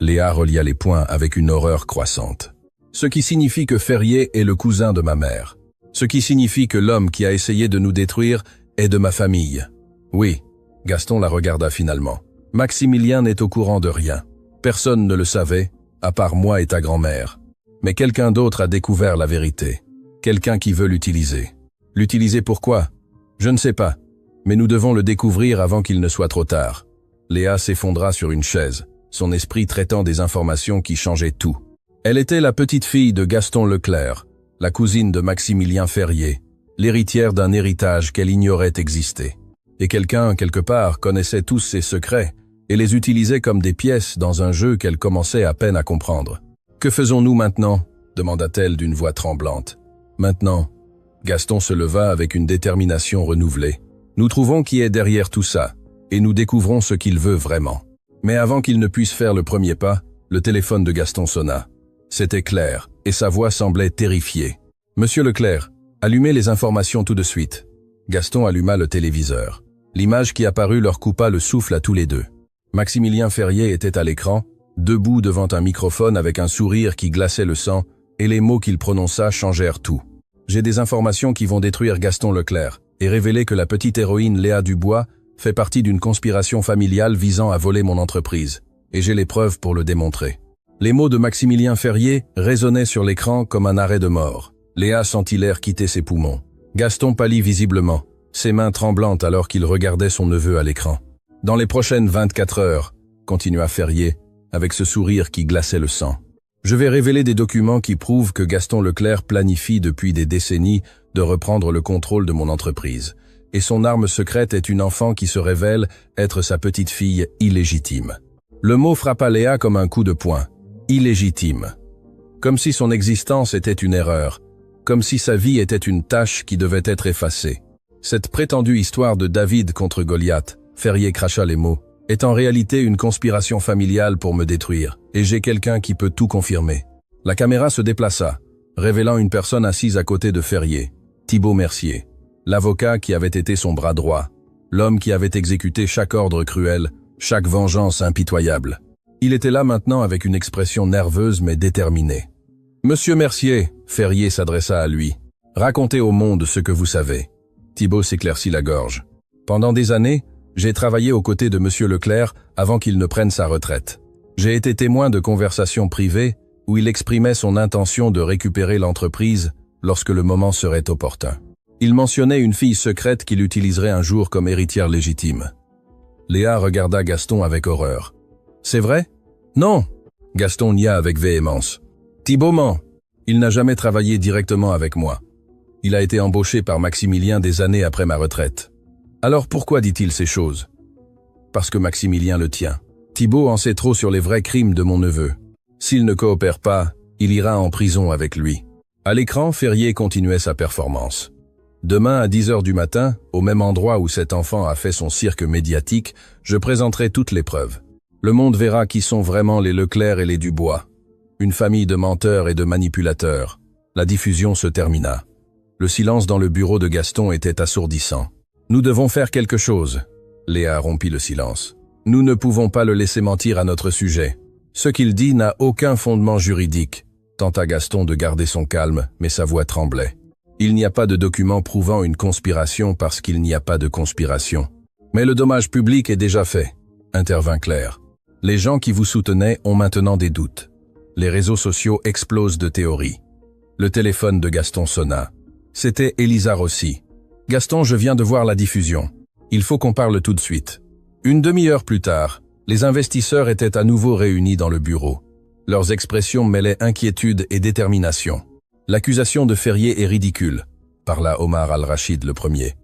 Léa relia les poings avec une horreur croissante. Ce qui signifie que Ferrier est le cousin de ma mère. Ce qui signifie que l'homme qui a essayé de nous détruire est de ma famille. Oui, Gaston la regarda finalement. Maximilien n'est au courant de rien. Personne ne le savait, à part moi et ta grand-mère. Mais quelqu'un d'autre a découvert la vérité. Quelqu'un qui veut l'utiliser. L'utiliser pourquoi? Je ne sais pas. Mais nous devons le découvrir avant qu'il ne soit trop tard. Léa s'effondra sur une chaise, son esprit traitant des informations qui changeaient tout. Elle était la petite fille de Gaston Leclerc, la cousine de Maximilien Ferrier, l'héritière d'un héritage qu'elle ignorait exister. Et quelqu'un, quelque part, connaissait tous ses secrets et les utilisait comme des pièces dans un jeu qu'elle commençait à peine à comprendre. « Que faisons-nous maintenant » demanda-t-elle d'une voix tremblante. « Maintenant » Gaston se leva avec une détermination renouvelée. « Nous trouvons qui est derrière tout ça, et nous découvrons ce qu'il veut vraiment. » Mais avant qu'il ne puisse faire le premier pas, le téléphone de Gaston sonna. C'était Claire, et sa voix semblait terrifiée. « Monsieur Leclerc, allumez les informations tout de suite. » Gaston alluma le téléviseur. L'image qui apparut leur coupa le souffle à tous les deux. Maximilien Ferrier était à l'écran, debout devant un microphone avec un sourire qui glaçait le sang, et les mots qu'il prononça changèrent tout. « J'ai des informations qui vont détruire Gaston Leclerc, et révéler que la petite héroïne Léa Dubois fait partie d'une conspiration familiale visant à voler mon entreprise, et j'ai les preuves pour le démontrer. » Les mots de Maximilien Ferrier résonnaient sur l'écran comme un arrêt de mort. Léa sentit l'air quitter ses poumons. Gaston pâlit visiblement, ses mains tremblantes alors qu'il regardait son neveu à l'écran. « Dans les prochaines 24 heures, continua Ferrier, avec ce sourire qui glaçait le sang, je vais révéler des documents qui prouvent que Gaston Leclerc planifie depuis des décennies de reprendre le contrôle de mon entreprise. Et son arme secrète est une enfant qui se révèle être sa petite fille illégitime. » Le mot frappa Léa comme un coup de poing. Illégitime. Comme si son existence était une erreur. Comme si sa vie était une tâche qui devait être effacée. Cette prétendue histoire de David contre Goliath, Ferrier cracha les mots, est en réalité une conspiration familiale pour me détruire, et j'ai quelqu'un qui peut tout confirmer. La caméra se déplaça, révélant une personne assise à côté de Ferrier, Thibaut Mercier, l'avocat qui avait été son bras droit, l'homme qui avait exécuté chaque ordre cruel, chaque vengeance impitoyable. Il était là maintenant avec une expression nerveuse mais déterminée. « Monsieur Mercier », Ferrier s'adressa à lui, « racontez au monde ce que vous savez. » Thibaut s'éclaircit la gorge. « Pendant des années, J'ai travaillé aux côtés de Monsieur Leclerc avant qu'il ne prenne sa retraite. J'ai été témoin de conversations privées où il exprimait son intention de récupérer l'entreprise lorsque le moment serait opportun. Il mentionnait une fille secrète qu'il utiliserait un jour comme héritière légitime. Léa regarda Gaston avec horreur. « C'est vrai? » ?»« Non !» Gaston nia avec véhémence. « Thibaut ment. Il n'a jamais travaillé directement avec moi. Il a été embauché par Maximilien des années après ma retraite. Alors pourquoi dit-il ces choses? Parce que Maximilien le tient. Thibaut en sait trop sur les vrais crimes de mon neveu. S'il ne coopère pas, il ira en prison avec lui. » À l'écran, Ferrier continuait sa performance. Demain à 10h du matin, au même endroit où cet enfant a fait son cirque médiatique, je présenterai toutes les preuves. Le monde verra qui sont vraiment les Leclerc et les Dubois. Une famille de menteurs et de manipulateurs. La diffusion se termina. Le silence dans le bureau de Gaston était assourdissant. « Nous devons faire quelque chose. » Léa rompit le silence. « Nous ne pouvons pas le laisser mentir à notre sujet. Ce qu'il dit n'a aucun fondement juridique. » Tenta Gaston de garder son calme, mais sa voix tremblait. Il n'y a pas de document prouvant une conspiration parce qu'il n'y a pas de conspiration. Mais le dommage public est déjà fait, intervint Claire. Les gens qui vous soutenaient ont maintenant des doutes. Les réseaux sociaux explosent de théories. Le téléphone de Gaston sonna. C'était Elisa Rossi. Gaston, je viens de voir la diffusion. Il faut qu'on parle tout de suite. Une demi-heure plus tard, les investisseurs étaient à nouveau réunis dans le bureau. Leurs expressions mêlaient inquiétude et détermination. L'accusation de Ferrier est ridicule, parla Omar Al-Rachid le premier.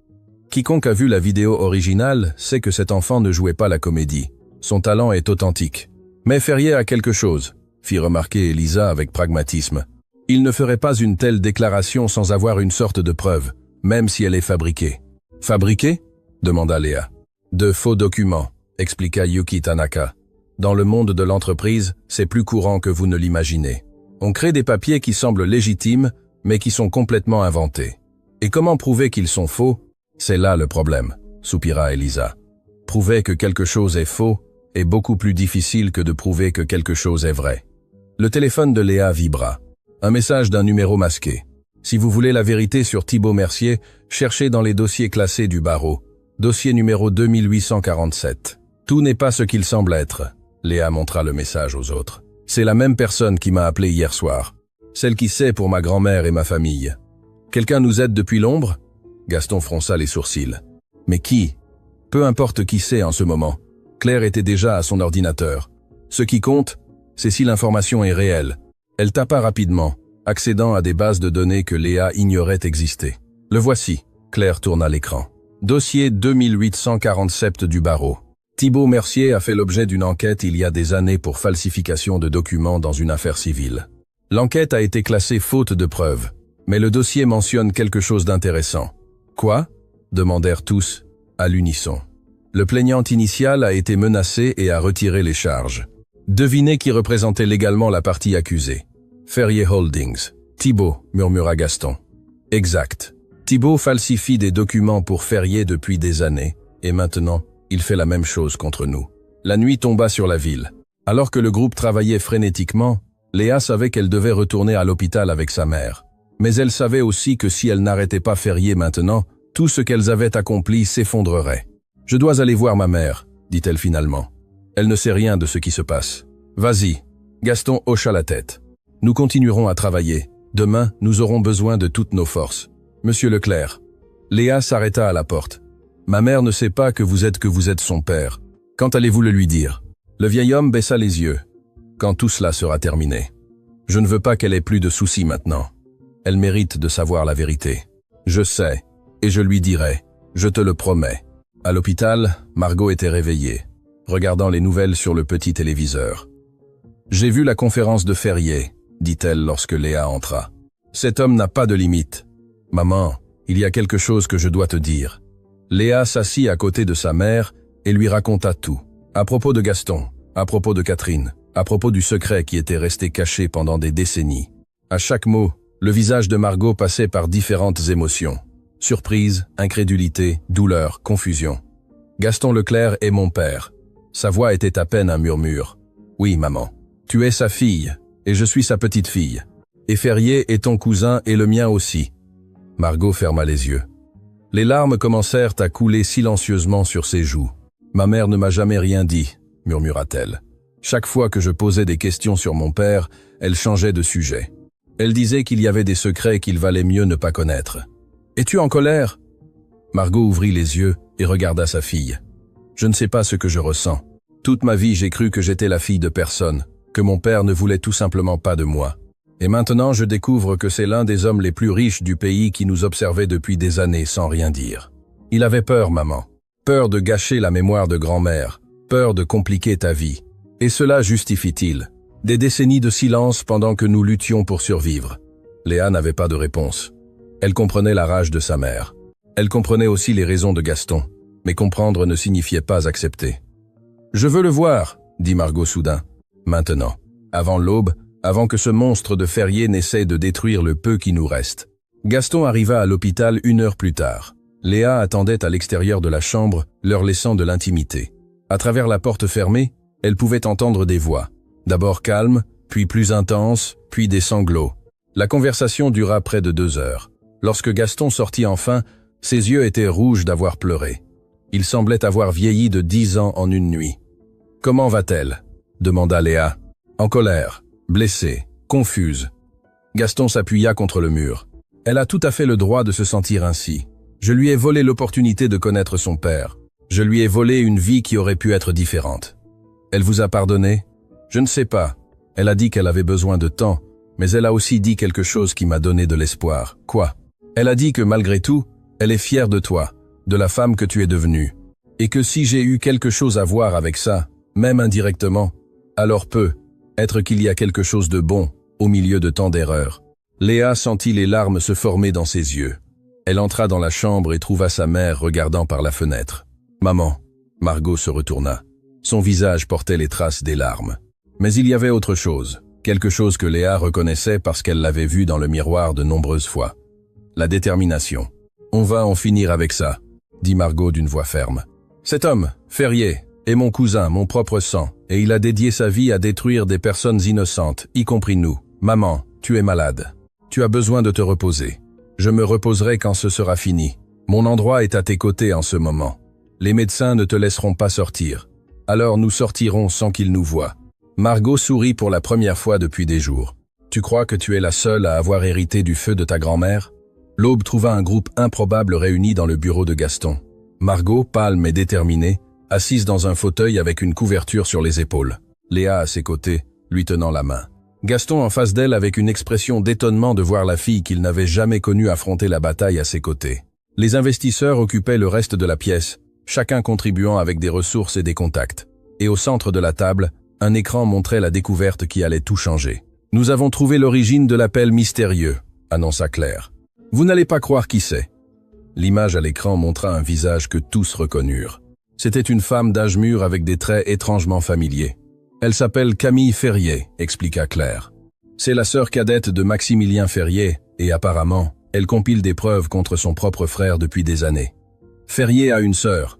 Quiconque a vu la vidéo originale sait que cet enfant ne jouait pas la comédie. Son talent est authentique. Mais Ferrier a quelque chose, fit remarquer Elisa avec pragmatisme. Il ne ferait pas une telle déclaration sans avoir une sorte de preuve, même si elle est fabriquée. Fabriquée? Demanda Léa. De faux documents, expliqua Yuki Tanaka. Dans le monde de l'entreprise, c'est plus courant que vous ne l'imaginez. On crée des papiers qui semblent légitimes, mais qui sont complètement inventés. Et comment prouver qu'ils sont faux? C'est là le problème, soupira Elisa. Prouver que quelque chose est faux est beaucoup plus difficile que de prouver que quelque chose est vrai. Le téléphone de Léa vibra. Un message d'un numéro masqué. Si vous voulez la vérité sur Thibaut Mercier, cherchez dans les dossiers classés du barreau. Dossier numéro 2847. Tout n'est pas ce qu'il semble être. Léa montra le message aux autres. C'est la même personne qui m'a appelé hier soir. Celle qui sait pour ma grand-mère et ma famille. Quelqu'un nous aide depuis l'ombre? Gaston fronça les sourcils. Mais qui? Peu importe qui c'est en ce moment. Claire était déjà à son ordinateur. Ce qui compte, c'est si l'information est réelle. Elle tapa rapidement, accédant à des bases de données que Léa ignorait exister. Le voici. Claire tourna l'écran. Dossier 2847 du barreau. Thibaut Mercier a fait l'objet d'une enquête il y a des années pour falsification de documents dans une affaire civile. L'enquête a été classée faute de preuves, mais le dossier mentionne quelque chose d'intéressant. Quoi? Demandèrent tous, à l'unisson. Le plaignant initial a été menacé et a retiré les charges. Devinez qui représentait légalement la partie accusée. Ferrier Holdings. Thibaut, murmura Gaston. Exact. Thibaut falsifie des documents pour Ferrier depuis des années, et maintenant, il fait la même chose contre nous. La nuit tomba sur la ville. Alors que le groupe travaillait frénétiquement, Léa savait qu'elle devait retourner à l'hôpital avec sa mère. Mais elle savait aussi que si elle n'arrêtait pas Ferrier maintenant, tout ce qu'elles avaient accompli s'effondrerait. « Je dois aller voir ma mère », dit-elle finalement. Elle ne sait rien de ce qui se passe. « Vas-y. » Gaston hocha la tête. « Nous continuerons à travailler. Demain, nous aurons besoin de toutes nos forces. Monsieur Leclerc. » Léa s'arrêta à la porte. « Ma mère ne sait pas que vous êtes son père. Quand allez-vous le lui dire ?» Le vieil homme baissa les yeux. « Quand tout cela sera terminé. Je ne veux pas qu'elle ait plus de soucis maintenant. Elle mérite de savoir la vérité. Je sais, et je lui dirai. Je te le promets. » À l'hôpital, Margot était réveillée, regardant les nouvelles sur le petit téléviseur. « J'ai vu la conférence de Ferrier, » dit-elle lorsque Léa entra. « Cet homme n'a pas de limite. Maman, il y a quelque chose que je dois te dire. » Léa s'assit à côté de sa mère et lui raconta tout. À propos de Gaston, à propos de Catherine, à propos du secret qui était resté caché pendant des décennies. À chaque mot, le visage de Margot passait par différentes émotions. Surprise, incrédulité, douleur, confusion. Gaston Leclerc est mon père. Sa voix était à peine un murmure. Oui, maman. Tu es sa fille, et je suis sa petite fille. Et Ferrier est ton cousin et le mien aussi. Margot ferma les yeux. Les larmes commencèrent à couler silencieusement sur ses joues. Ma mère ne m'a jamais rien dit, murmura-t-elle. Chaque fois que je posais des questions sur mon père, elle changeait de sujet. Elle disait qu'il y avait des secrets qu'il valait mieux ne pas connaître. « Es-tu en colère ?» Margot ouvrit les yeux et regarda sa fille. « Je ne sais pas ce que je ressens. Toute ma vie, j'ai cru que j'étais la fille de personne, que mon père ne voulait tout simplement pas de moi. Et maintenant, je découvre que c'est l'un des hommes les plus riches du pays qui nous observait depuis des années sans rien dire. Il avait peur, maman. Peur de gâcher la mémoire de grand-mère. Peur de compliquer ta vie. Et cela justifie-t-il des décennies de silence pendant que nous luttions pour survivre. » Léa n'avait pas de réponse. Elle comprenait la rage de sa mère. Elle comprenait aussi les raisons de Gaston. Mais comprendre ne signifiait pas accepter. « Je veux le voir, » dit Margot soudain. « Maintenant. Avant l'aube, avant que ce monstre de Ferrier n'essaie de détruire le peu qui nous reste. » Gaston arriva à l'hôpital 1 heure plus tard. Léa attendait à l'extérieur de la chambre, leur laissant de l'intimité. À travers la porte fermée, elle pouvait entendre des voix. D'abord calmes, puis plus intenses, puis des sanglots. La conversation dura près de 2 heures. Lorsque Gaston sortit enfin, ses yeux étaient rouges d'avoir pleuré. Il semblait avoir vieilli de 10 ans en une nuit. « Comment va-t-elle » demanda Léa. En colère, blessée, confuse. Gaston s'appuya contre le mur. Elle a tout à fait le droit de se sentir ainsi. Je lui ai volé l'opportunité de connaître son père. Je lui ai volé une vie qui aurait pu être différente. Elle vous a pardonné ? Je ne sais pas. Elle a dit qu'elle avait besoin de temps, mais elle a aussi dit quelque chose qui m'a donné de l'espoir. Quoi ? Elle a dit que malgré tout, elle est fière de toi, de la femme que tu es devenue. Et que si j'ai eu quelque chose à voir avec ça, même indirectement, alors être qu'il y a quelque chose de bon, au milieu de tant d'erreurs. Léa sentit les larmes se former dans ses yeux. Elle entra dans la chambre et trouva sa mère regardant par la fenêtre. « Maman !» Margot se retourna. Son visage portait les traces des larmes. Mais il y avait autre chose, quelque chose que Léa reconnaissait parce qu'elle l'avait vu dans le miroir de nombreuses fois. La détermination. « On va en finir avec ça », dit Margot d'une voix ferme. « Cet homme, Ferrier, est mon cousin, mon propre sang, et il a dédié sa vie à détruire des personnes innocentes, y compris nous. Maman, tu es malade. Tu as besoin de te reposer. Je me reposerai quand ce sera fini. Mon endroit est à tes côtés en ce moment. Les médecins ne te laisseront pas sortir. Alors nous sortirons sans qu'ils nous voient. » Margot sourit pour la première fois depuis des jours. « Tu crois que tu es la seule à avoir hérité du feu de ta grand-mère ?» L'aube trouva un groupe improbable réuni dans le bureau de Gaston. Margot, pâle mais déterminée, assise dans un fauteuil avec une couverture sur les épaules. Léa à ses côtés, lui tenant la main. Gaston en face d'elle avec une expression d'étonnement de voir la fille qu'il n'avait jamais connue affronter la bataille à ses côtés. Les investisseurs occupaient le reste de la pièce, chacun contribuant avec des ressources et des contacts. Et au centre de la table, un écran montrait la découverte qui allait tout changer. « Nous avons trouvé l'origine de l'appel mystérieux », annonça Claire. « Vous n'allez pas croire qui c'est. » L'image à l'écran montra un visage que tous reconnurent. C'était une femme d'âge mûr avec des traits étrangement familiers. « Elle s'appelle Camille Ferrier », expliqua Claire. « C'est la sœur cadette de Maximilien Ferrier, et apparemment, elle compile des preuves contre son propre frère depuis des années. Ferrier a une sœur. »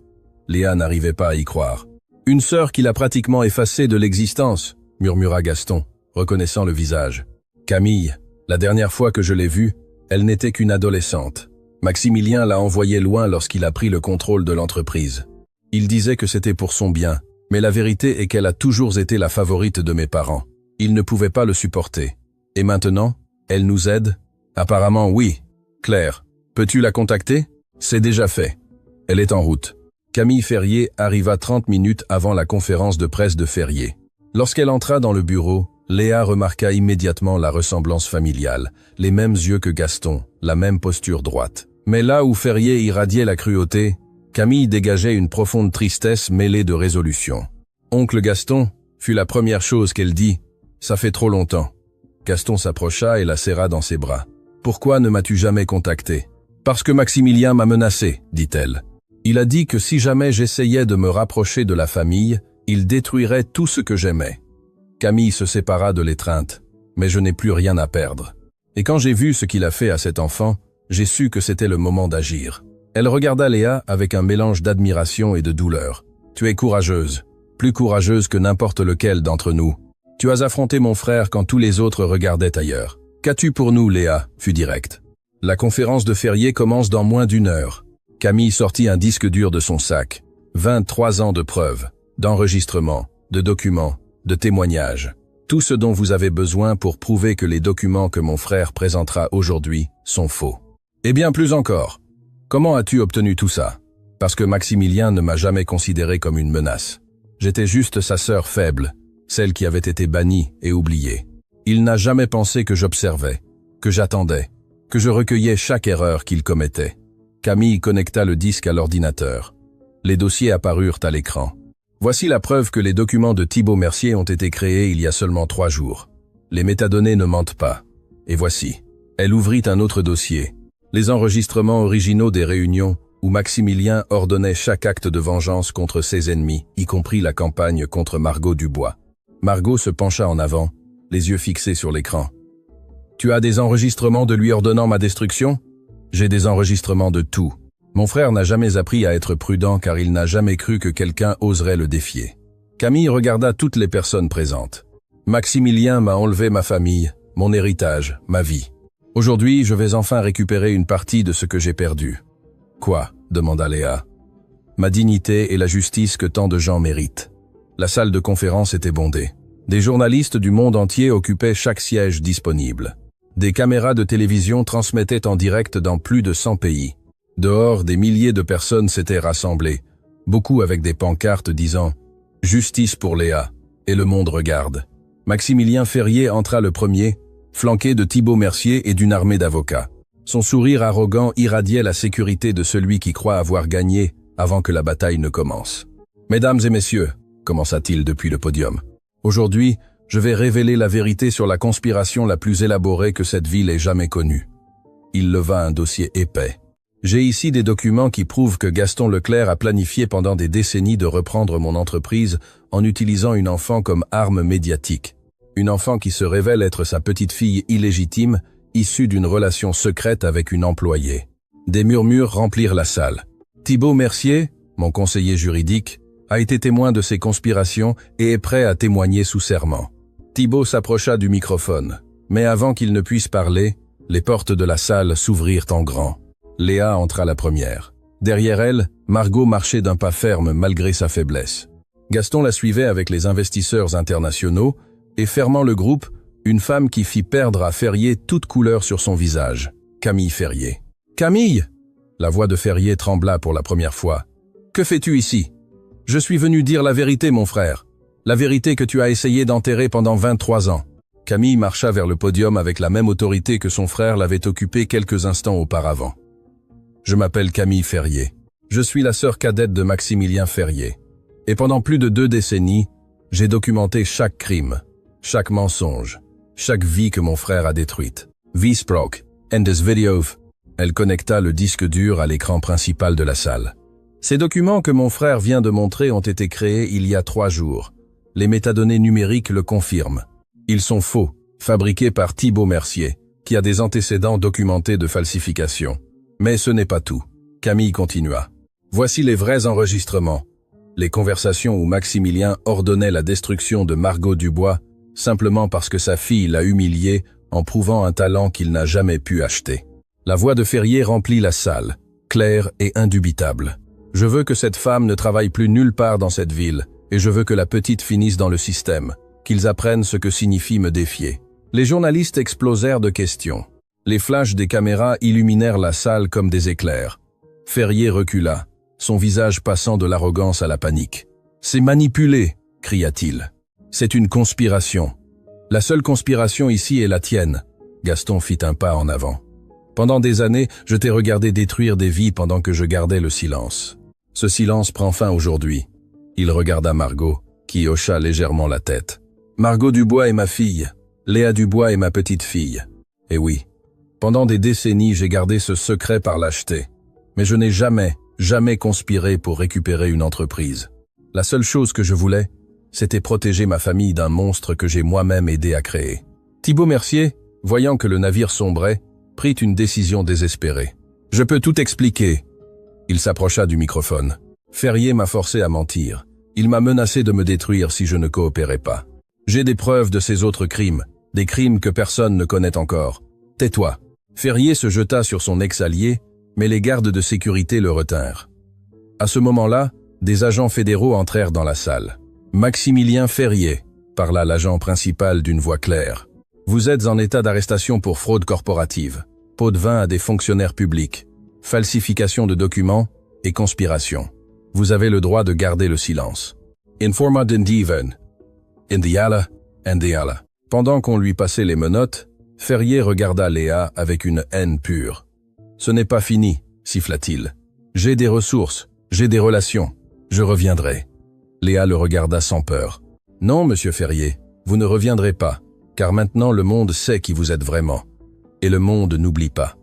Léa n'arrivait pas à y croire. « Une sœur qu'il a pratiquement effacée de l'existence », murmura Gaston, reconnaissant le visage. « Camille, la dernière fois que je l'ai vue, elle n'était qu'une adolescente. Maximilien l'a envoyée loin lorsqu'il a pris le contrôle de l'entreprise. Il disait que c'était pour son bien, mais la vérité est qu'elle a toujours été la favorite de mes parents. Ils ne pouvaient pas le supporter. Et maintenant, elle nous aide ? Apparemment oui. Claire, peux-tu la contacter ? C'est déjà fait. Elle est en route. » Camille Ferrier arriva 30 minutes avant la conférence de presse de Ferrier. Lorsqu'elle entra dans le bureau, Léa remarqua immédiatement la ressemblance familiale, les mêmes yeux que Gaston, la même posture droite. Mais là où Ferrier irradiait la cruauté, Camille dégageait une profonde tristesse mêlée de résolution. « Oncle Gaston » fut la première chose qu'elle dit. « Ça fait trop longtemps. » Gaston s'approcha et la serra dans ses bras. « Pourquoi ne m'as-tu jamais contacté ?»« Parce que Maximilien m'a menacé, » dit-elle. « Il a dit que si jamais j'essayais de me rapprocher de la famille, il détruirait tout ce que j'aimais. » Camille se sépara de l'étreinte, mais je n'ai plus rien à perdre. Et quand j'ai vu ce qu'il a fait à cet enfant, j'ai su que c'était le moment d'agir. Elle regarda Léa avec un mélange d'admiration et de douleur. « Tu es courageuse, plus courageuse que n'importe lequel d'entre nous. Tu as affronté mon frère quand tous les autres regardaient ailleurs. Qu'as-tu pour nous, Léa ?» fut direct. « La conférence de Ferrier commence dans moins d'1 heure. » Camille sortit un disque dur de son sac. 23 ans de preuves, d'enregistrements, de documents, de témoignages. Tout ce dont vous avez besoin pour prouver que les documents que mon frère présentera aujourd'hui sont faux. Et bien plus encore. Comment as-tu obtenu tout ça? Parce que Maximilien ne m'a jamais considéré comme une menace. J'étais juste sa sœur faible, celle qui avait été bannie et oubliée. Il n'a jamais pensé que j'observais, que j'attendais, que je recueillais chaque erreur qu'il commettait. Camille connecta le disque à l'ordinateur. Les dossiers apparurent à l'écran. Voici la preuve que les documents de Thibaut Mercier ont été créés il y a seulement 3 jours. Les métadonnées ne mentent pas. Et voici. Elle ouvrit un autre dossier. Les enregistrements originaux des réunions où Maximilien ordonnait chaque acte de vengeance contre ses ennemis, y compris la campagne contre Margot Dubois. Margot se pencha en avant, les yeux fixés sur l'écran. « Tu as des enregistrements de lui ordonnant ma destruction ?»« J'ai des enregistrements de tout. Mon frère n'a jamais appris à être prudent car il n'a jamais cru que quelqu'un oserait le défier. » Camille regarda toutes les personnes présentes. « Maximilien m'a enlevé ma famille, mon héritage, ma vie. Aujourd'hui, je vais enfin récupérer une partie de ce que j'ai perdu. » « Quoi ?» demanda Léa. « Ma dignité et la justice que tant de gens méritent. » La salle de conférence était bondée. Des journalistes du monde entier occupaient chaque siège disponible. Des caméras de télévision transmettaient en direct dans plus de 100 pays. Dehors, des milliers de personnes s'étaient rassemblées, beaucoup avec des pancartes disant « Justice pour Léa » et le monde regarde. Maximilien Ferrier entra le premier, flanqué de Thibaut Mercier et d'une armée d'avocats. Son sourire arrogant irradiait la sécurité de celui qui croit avoir gagné avant que la bataille ne commence. « Mesdames et messieurs », commença-t-il depuis le podium, « aujourd'hui, je vais révéler la vérité sur la conspiration la plus élaborée que cette ville ait jamais connue. » Il leva un dossier épais. « J'ai ici des documents qui prouvent que Gaston Leclerc a planifié pendant des décennies de reprendre mon entreprise en utilisant une enfant comme arme médiatique. Une enfant qui se révèle être sa petite-fille illégitime, issue d'une relation secrète avec une employée. » Des murmures remplirent la salle. Thibaut Mercier, mon conseiller juridique, a été témoin de ces conspirations et est prêt à témoigner sous serment. Thibaut s'approcha du microphone, mais avant qu'il ne puisse parler, les portes de la salle s'ouvrirent en grand. Léa entra la première. Derrière elle, Margot marchait d'un pas ferme malgré sa faiblesse. Gaston la suivait avec les investisseurs internationaux et fermant le groupe, une femme qui fit perdre à Ferrier toute couleur sur son visage. Camille Ferrier. « Camille !» La voix de Ferrier trembla pour la première fois. « Que fais-tu ici ? Je suis venu dire la vérité, mon frère. La vérité que tu as essayé d'enterrer pendant 23 ans. » Camille marcha vers le podium avec la même autorité que son frère l'avait occupé quelques instants auparavant. « Je m'appelle Camille Ferrier. Je suis la sœur cadette de Maximilien Ferrier. Et pendant plus de 2 décennies, j'ai documenté chaque crime, chaque mensonge, chaque vie que mon frère a détruite. This broke, and this video. » Elle connecta le disque dur à l'écran principal de la salle. Ces documents que mon frère vient de montrer ont été créés il y a 3 jours. Les métadonnées numériques le confirment. Ils sont faux, fabriqués par Thibaut Mercier, qui a des antécédents documentés de falsification. Mais ce n'est pas tout. Camille continua. Voici les vrais enregistrements. Les conversations où Maximilien ordonnait la destruction de Margot Dubois simplement parce que sa fille l'a humilié en prouvant un talent qu'il n'a jamais pu acheter. La voix de Ferrier remplit la salle, claire et indubitable. Je veux que cette femme ne travaille plus nulle part dans cette ville, et je veux que la petite finisse dans le système, qu'ils apprennent ce que signifie me défier. Les journalistes explosèrent de questions. Les flashs des caméras illuminèrent la salle comme des éclairs. Ferrier recula, son visage passant de l'arrogance à la panique. « C'est manipulé !» cria-t-il. « C'est une conspiration. La seule conspiration ici est la tienne. » Gaston fit un pas en avant. « Pendant des années, je t'ai regardé détruire des vies pendant que je gardais le silence. Ce silence prend fin aujourd'hui. » Il regarda Margot, qui hocha légèrement la tête. « Margot Dubois est ma fille. Léa Dubois est ma petite-fille. Et oui, pendant des décennies, j'ai gardé ce secret par lâcheté. Mais je n'ai jamais conspiré pour récupérer une entreprise. La seule chose que je voulais, c'était protéger ma famille d'un monstre que j'ai moi-même aidé à créer. » Thibaut Mercier, voyant que le navire sombrait, prit une décision désespérée. « Je peux tout expliquer. » Il s'approcha du microphone. « Ferrier m'a forcé à mentir. Il m'a menacé de me détruire si je ne coopérais pas. J'ai des preuves de ces autres crimes, des crimes que personne ne connaît encore. Tais-toi. » Ferrier se jeta sur son ex-allié, mais les gardes de sécurité le retinrent. À ce moment-là, Des agents fédéraux entrèrent dans la salle. « Maximilien Ferrier », parla l'agent principal d'une voix claire. « Vous êtes en état d'arrestation pour fraude corporative, pot de vin à des fonctionnaires publics, falsification de documents et conspiration. Vous avez le droit de garder le silence. » Informa d'Indiven. Indiala, Indiala. Pendant qu'on lui passait les menottes, Ferrier regarda Léa avec une haine pure. « Ce n'est pas fini, siffla-t-il. J'ai des ressources, j'ai des relations. Je reviendrai. » Léa le regarda sans peur. « Non, monsieur Ferrier, vous ne reviendrez pas, car maintenant le monde sait qui vous êtes vraiment. Et le monde n'oublie pas. »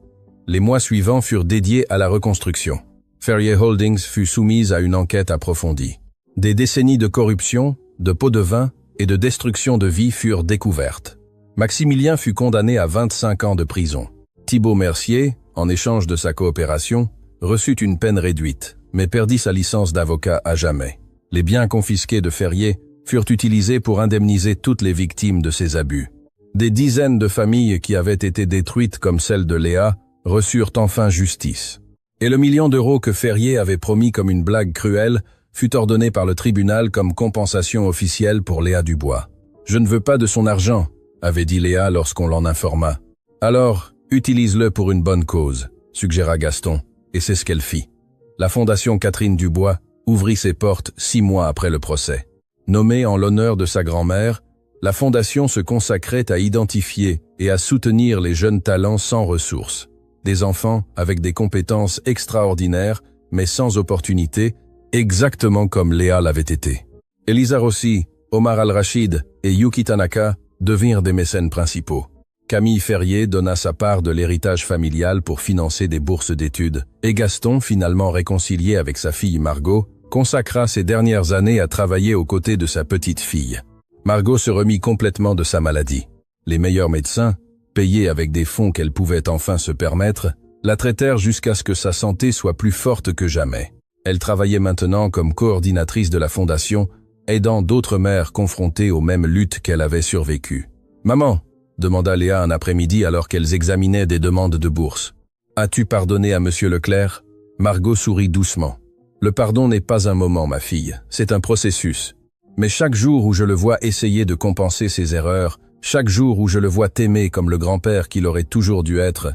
Les mois suivants furent dédiés à la reconstruction. Ferrier Holdings fut soumise à une enquête approfondie. Des décennies de corruption, de pots de vin et de destruction de vies furent découvertes. Maximilien fut condamné à 25 ans de prison. Thibault Mercier, en échange de sa coopération, reçut une peine réduite, mais perdit sa licence d'avocat à jamais. Les biens confisqués de Ferrier furent utilisés pour indemniser toutes les victimes de ces abus. Des dizaines de familles qui avaient été détruites comme celle de Léa reçurent enfin justice. Et le million d'euros que Ferrier avait promis comme une blague cruelle fut ordonné par le tribunal comme compensation officielle pour Léa Dubois. « Je ne veux pas de son argent », avait dit Léa lorsqu'on l'en informa. « Alors, utilise-le pour une bonne cause », suggéra Gaston, et c'est ce qu'elle fit. La Fondation Catherine Dubois ouvrit ses portes 6 mois après le procès. Nommée en l'honneur de sa grand-mère, la Fondation se consacrait à identifier et à soutenir les jeunes talents sans ressources. Des enfants avec des compétences extraordinaires, mais sans opportunités, exactement comme Léa l'avait été. Elisa Rossi, Omar Al-Rachid et Yuki Tanaka devinrent des mécènes principaux. Camille Ferrier donna sa part de l'héritage familial pour financer des bourses d'études, et Gaston, finalement réconcilié avec sa fille Margot, consacra ses dernières années à travailler aux côtés de sa petite fille. Margot se remit complètement de sa maladie. Les meilleurs médecins, payés avec des fonds qu'elle pouvait enfin se permettre, la traitèrent jusqu'à ce que sa santé soit plus forte que jamais. Elle travaillait maintenant comme coordinatrice de la fondation, aidant d'autres mères confrontées aux mêmes luttes qu'elle avait survécues. « Maman !» demanda Léa un après-midi alors qu'elles examinaient des demandes de bourse. « As-tu pardonné à Monsieur Leclerc ?» Margot sourit doucement. « Le pardon n'est pas un moment, ma fille, c'est un processus. Mais chaque jour où je le vois essayer de compenser ses erreurs, chaque jour où je le vois t'aimer comme le grand-père qu'il aurait toujours dû être,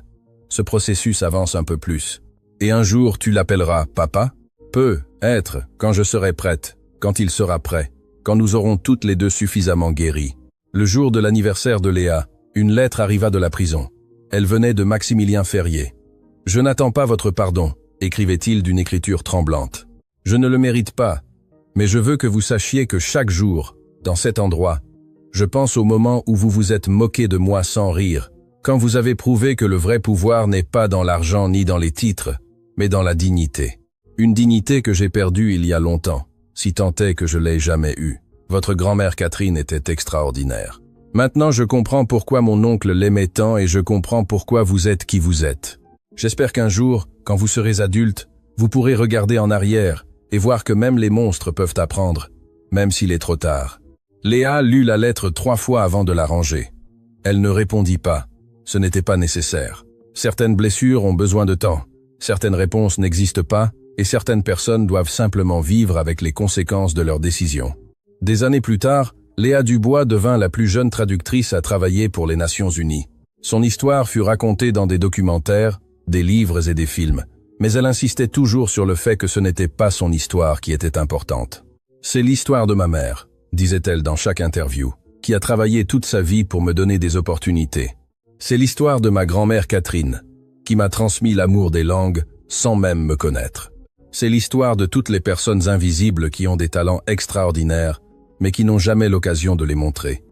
ce processus avance un peu plus. Et un jour tu l'appelleras papa ? Peut être, quand je serai prête, quand il sera prêt, quand nous aurons toutes les deux suffisamment guéri. » Le jour de l'anniversaire de Léa, une lettre arriva de la prison. Elle venait de Maximilien Ferrier. « Je n'attends pas votre pardon », écrivait-il d'une écriture tremblante. « Je ne le mérite pas, mais je veux que vous sachiez que chaque jour, dans cet endroit, je pense au moment où vous vous êtes moqué de moi sans rire, quand vous avez prouvé que le vrai pouvoir n'est pas dans l'argent ni dans les titres, mais dans la dignité. Une dignité que j'ai perdue il y a longtemps, si tant est que je l'ai jamais eue. Votre grand-mère Catherine était extraordinaire. Maintenant je comprends pourquoi mon oncle l'aimait tant et je comprends pourquoi vous êtes qui vous êtes. J'espère qu'un jour, quand vous serez adulte, vous pourrez regarder en arrière et voir que même les monstres peuvent apprendre, même s'il est trop tard. » Léa lut la lettre 3 fois avant de la ranger. Elle ne répondit pas. Ce n'était pas nécessaire. Certaines blessures ont besoin de temps. Certaines réponses n'existent pas et certaines personnes doivent simplement vivre avec les conséquences de leurs décisions. Des années plus tard, Léa Dubois devint la plus jeune traductrice à travailler pour les Nations Unies. Son histoire fut racontée dans des documentaires, des livres et des films, mais elle insistait toujours sur le fait que ce n'était pas son histoire qui était importante. « C'est l'histoire de ma mère », disait-elle dans chaque interview, qui a travaillé toute sa vie pour me donner des opportunités. « C'est l'histoire de ma grand-mère Catherine, qui m'a transmis l'amour des langues sans même me connaître. C'est l'histoire de toutes les personnes invisibles qui ont des talents extraordinaires, mais qui n'ont jamais l'occasion de les montrer. »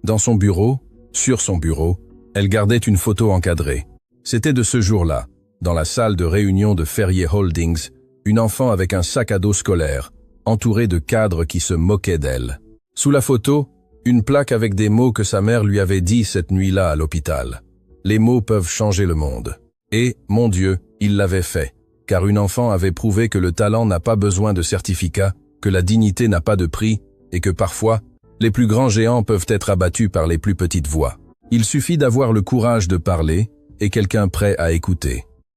Dans son bureau, sur son bureau, elle gardait une photo encadrée. C'était de ce jour-là, dans la salle de réunion de Ferrier Holdings, une enfant avec un sac à dos scolaire, entourée de cadres qui se moquaient d'elle. Sous la photo, une plaque avec des mots que sa mère lui avait dit cette nuit-là à l'hôpital. Les mots peuvent changer le monde. Et, mon Dieu, il l'avait fait, car une enfant avait prouvé que le talent n'a pas besoin de certificat, que la dignité n'a pas de prix, et que parfois, les plus grands géants peuvent être abattus par les plus petites voix. Il suffit d'avoir le courage de parler et quelqu'un prêt à écouter.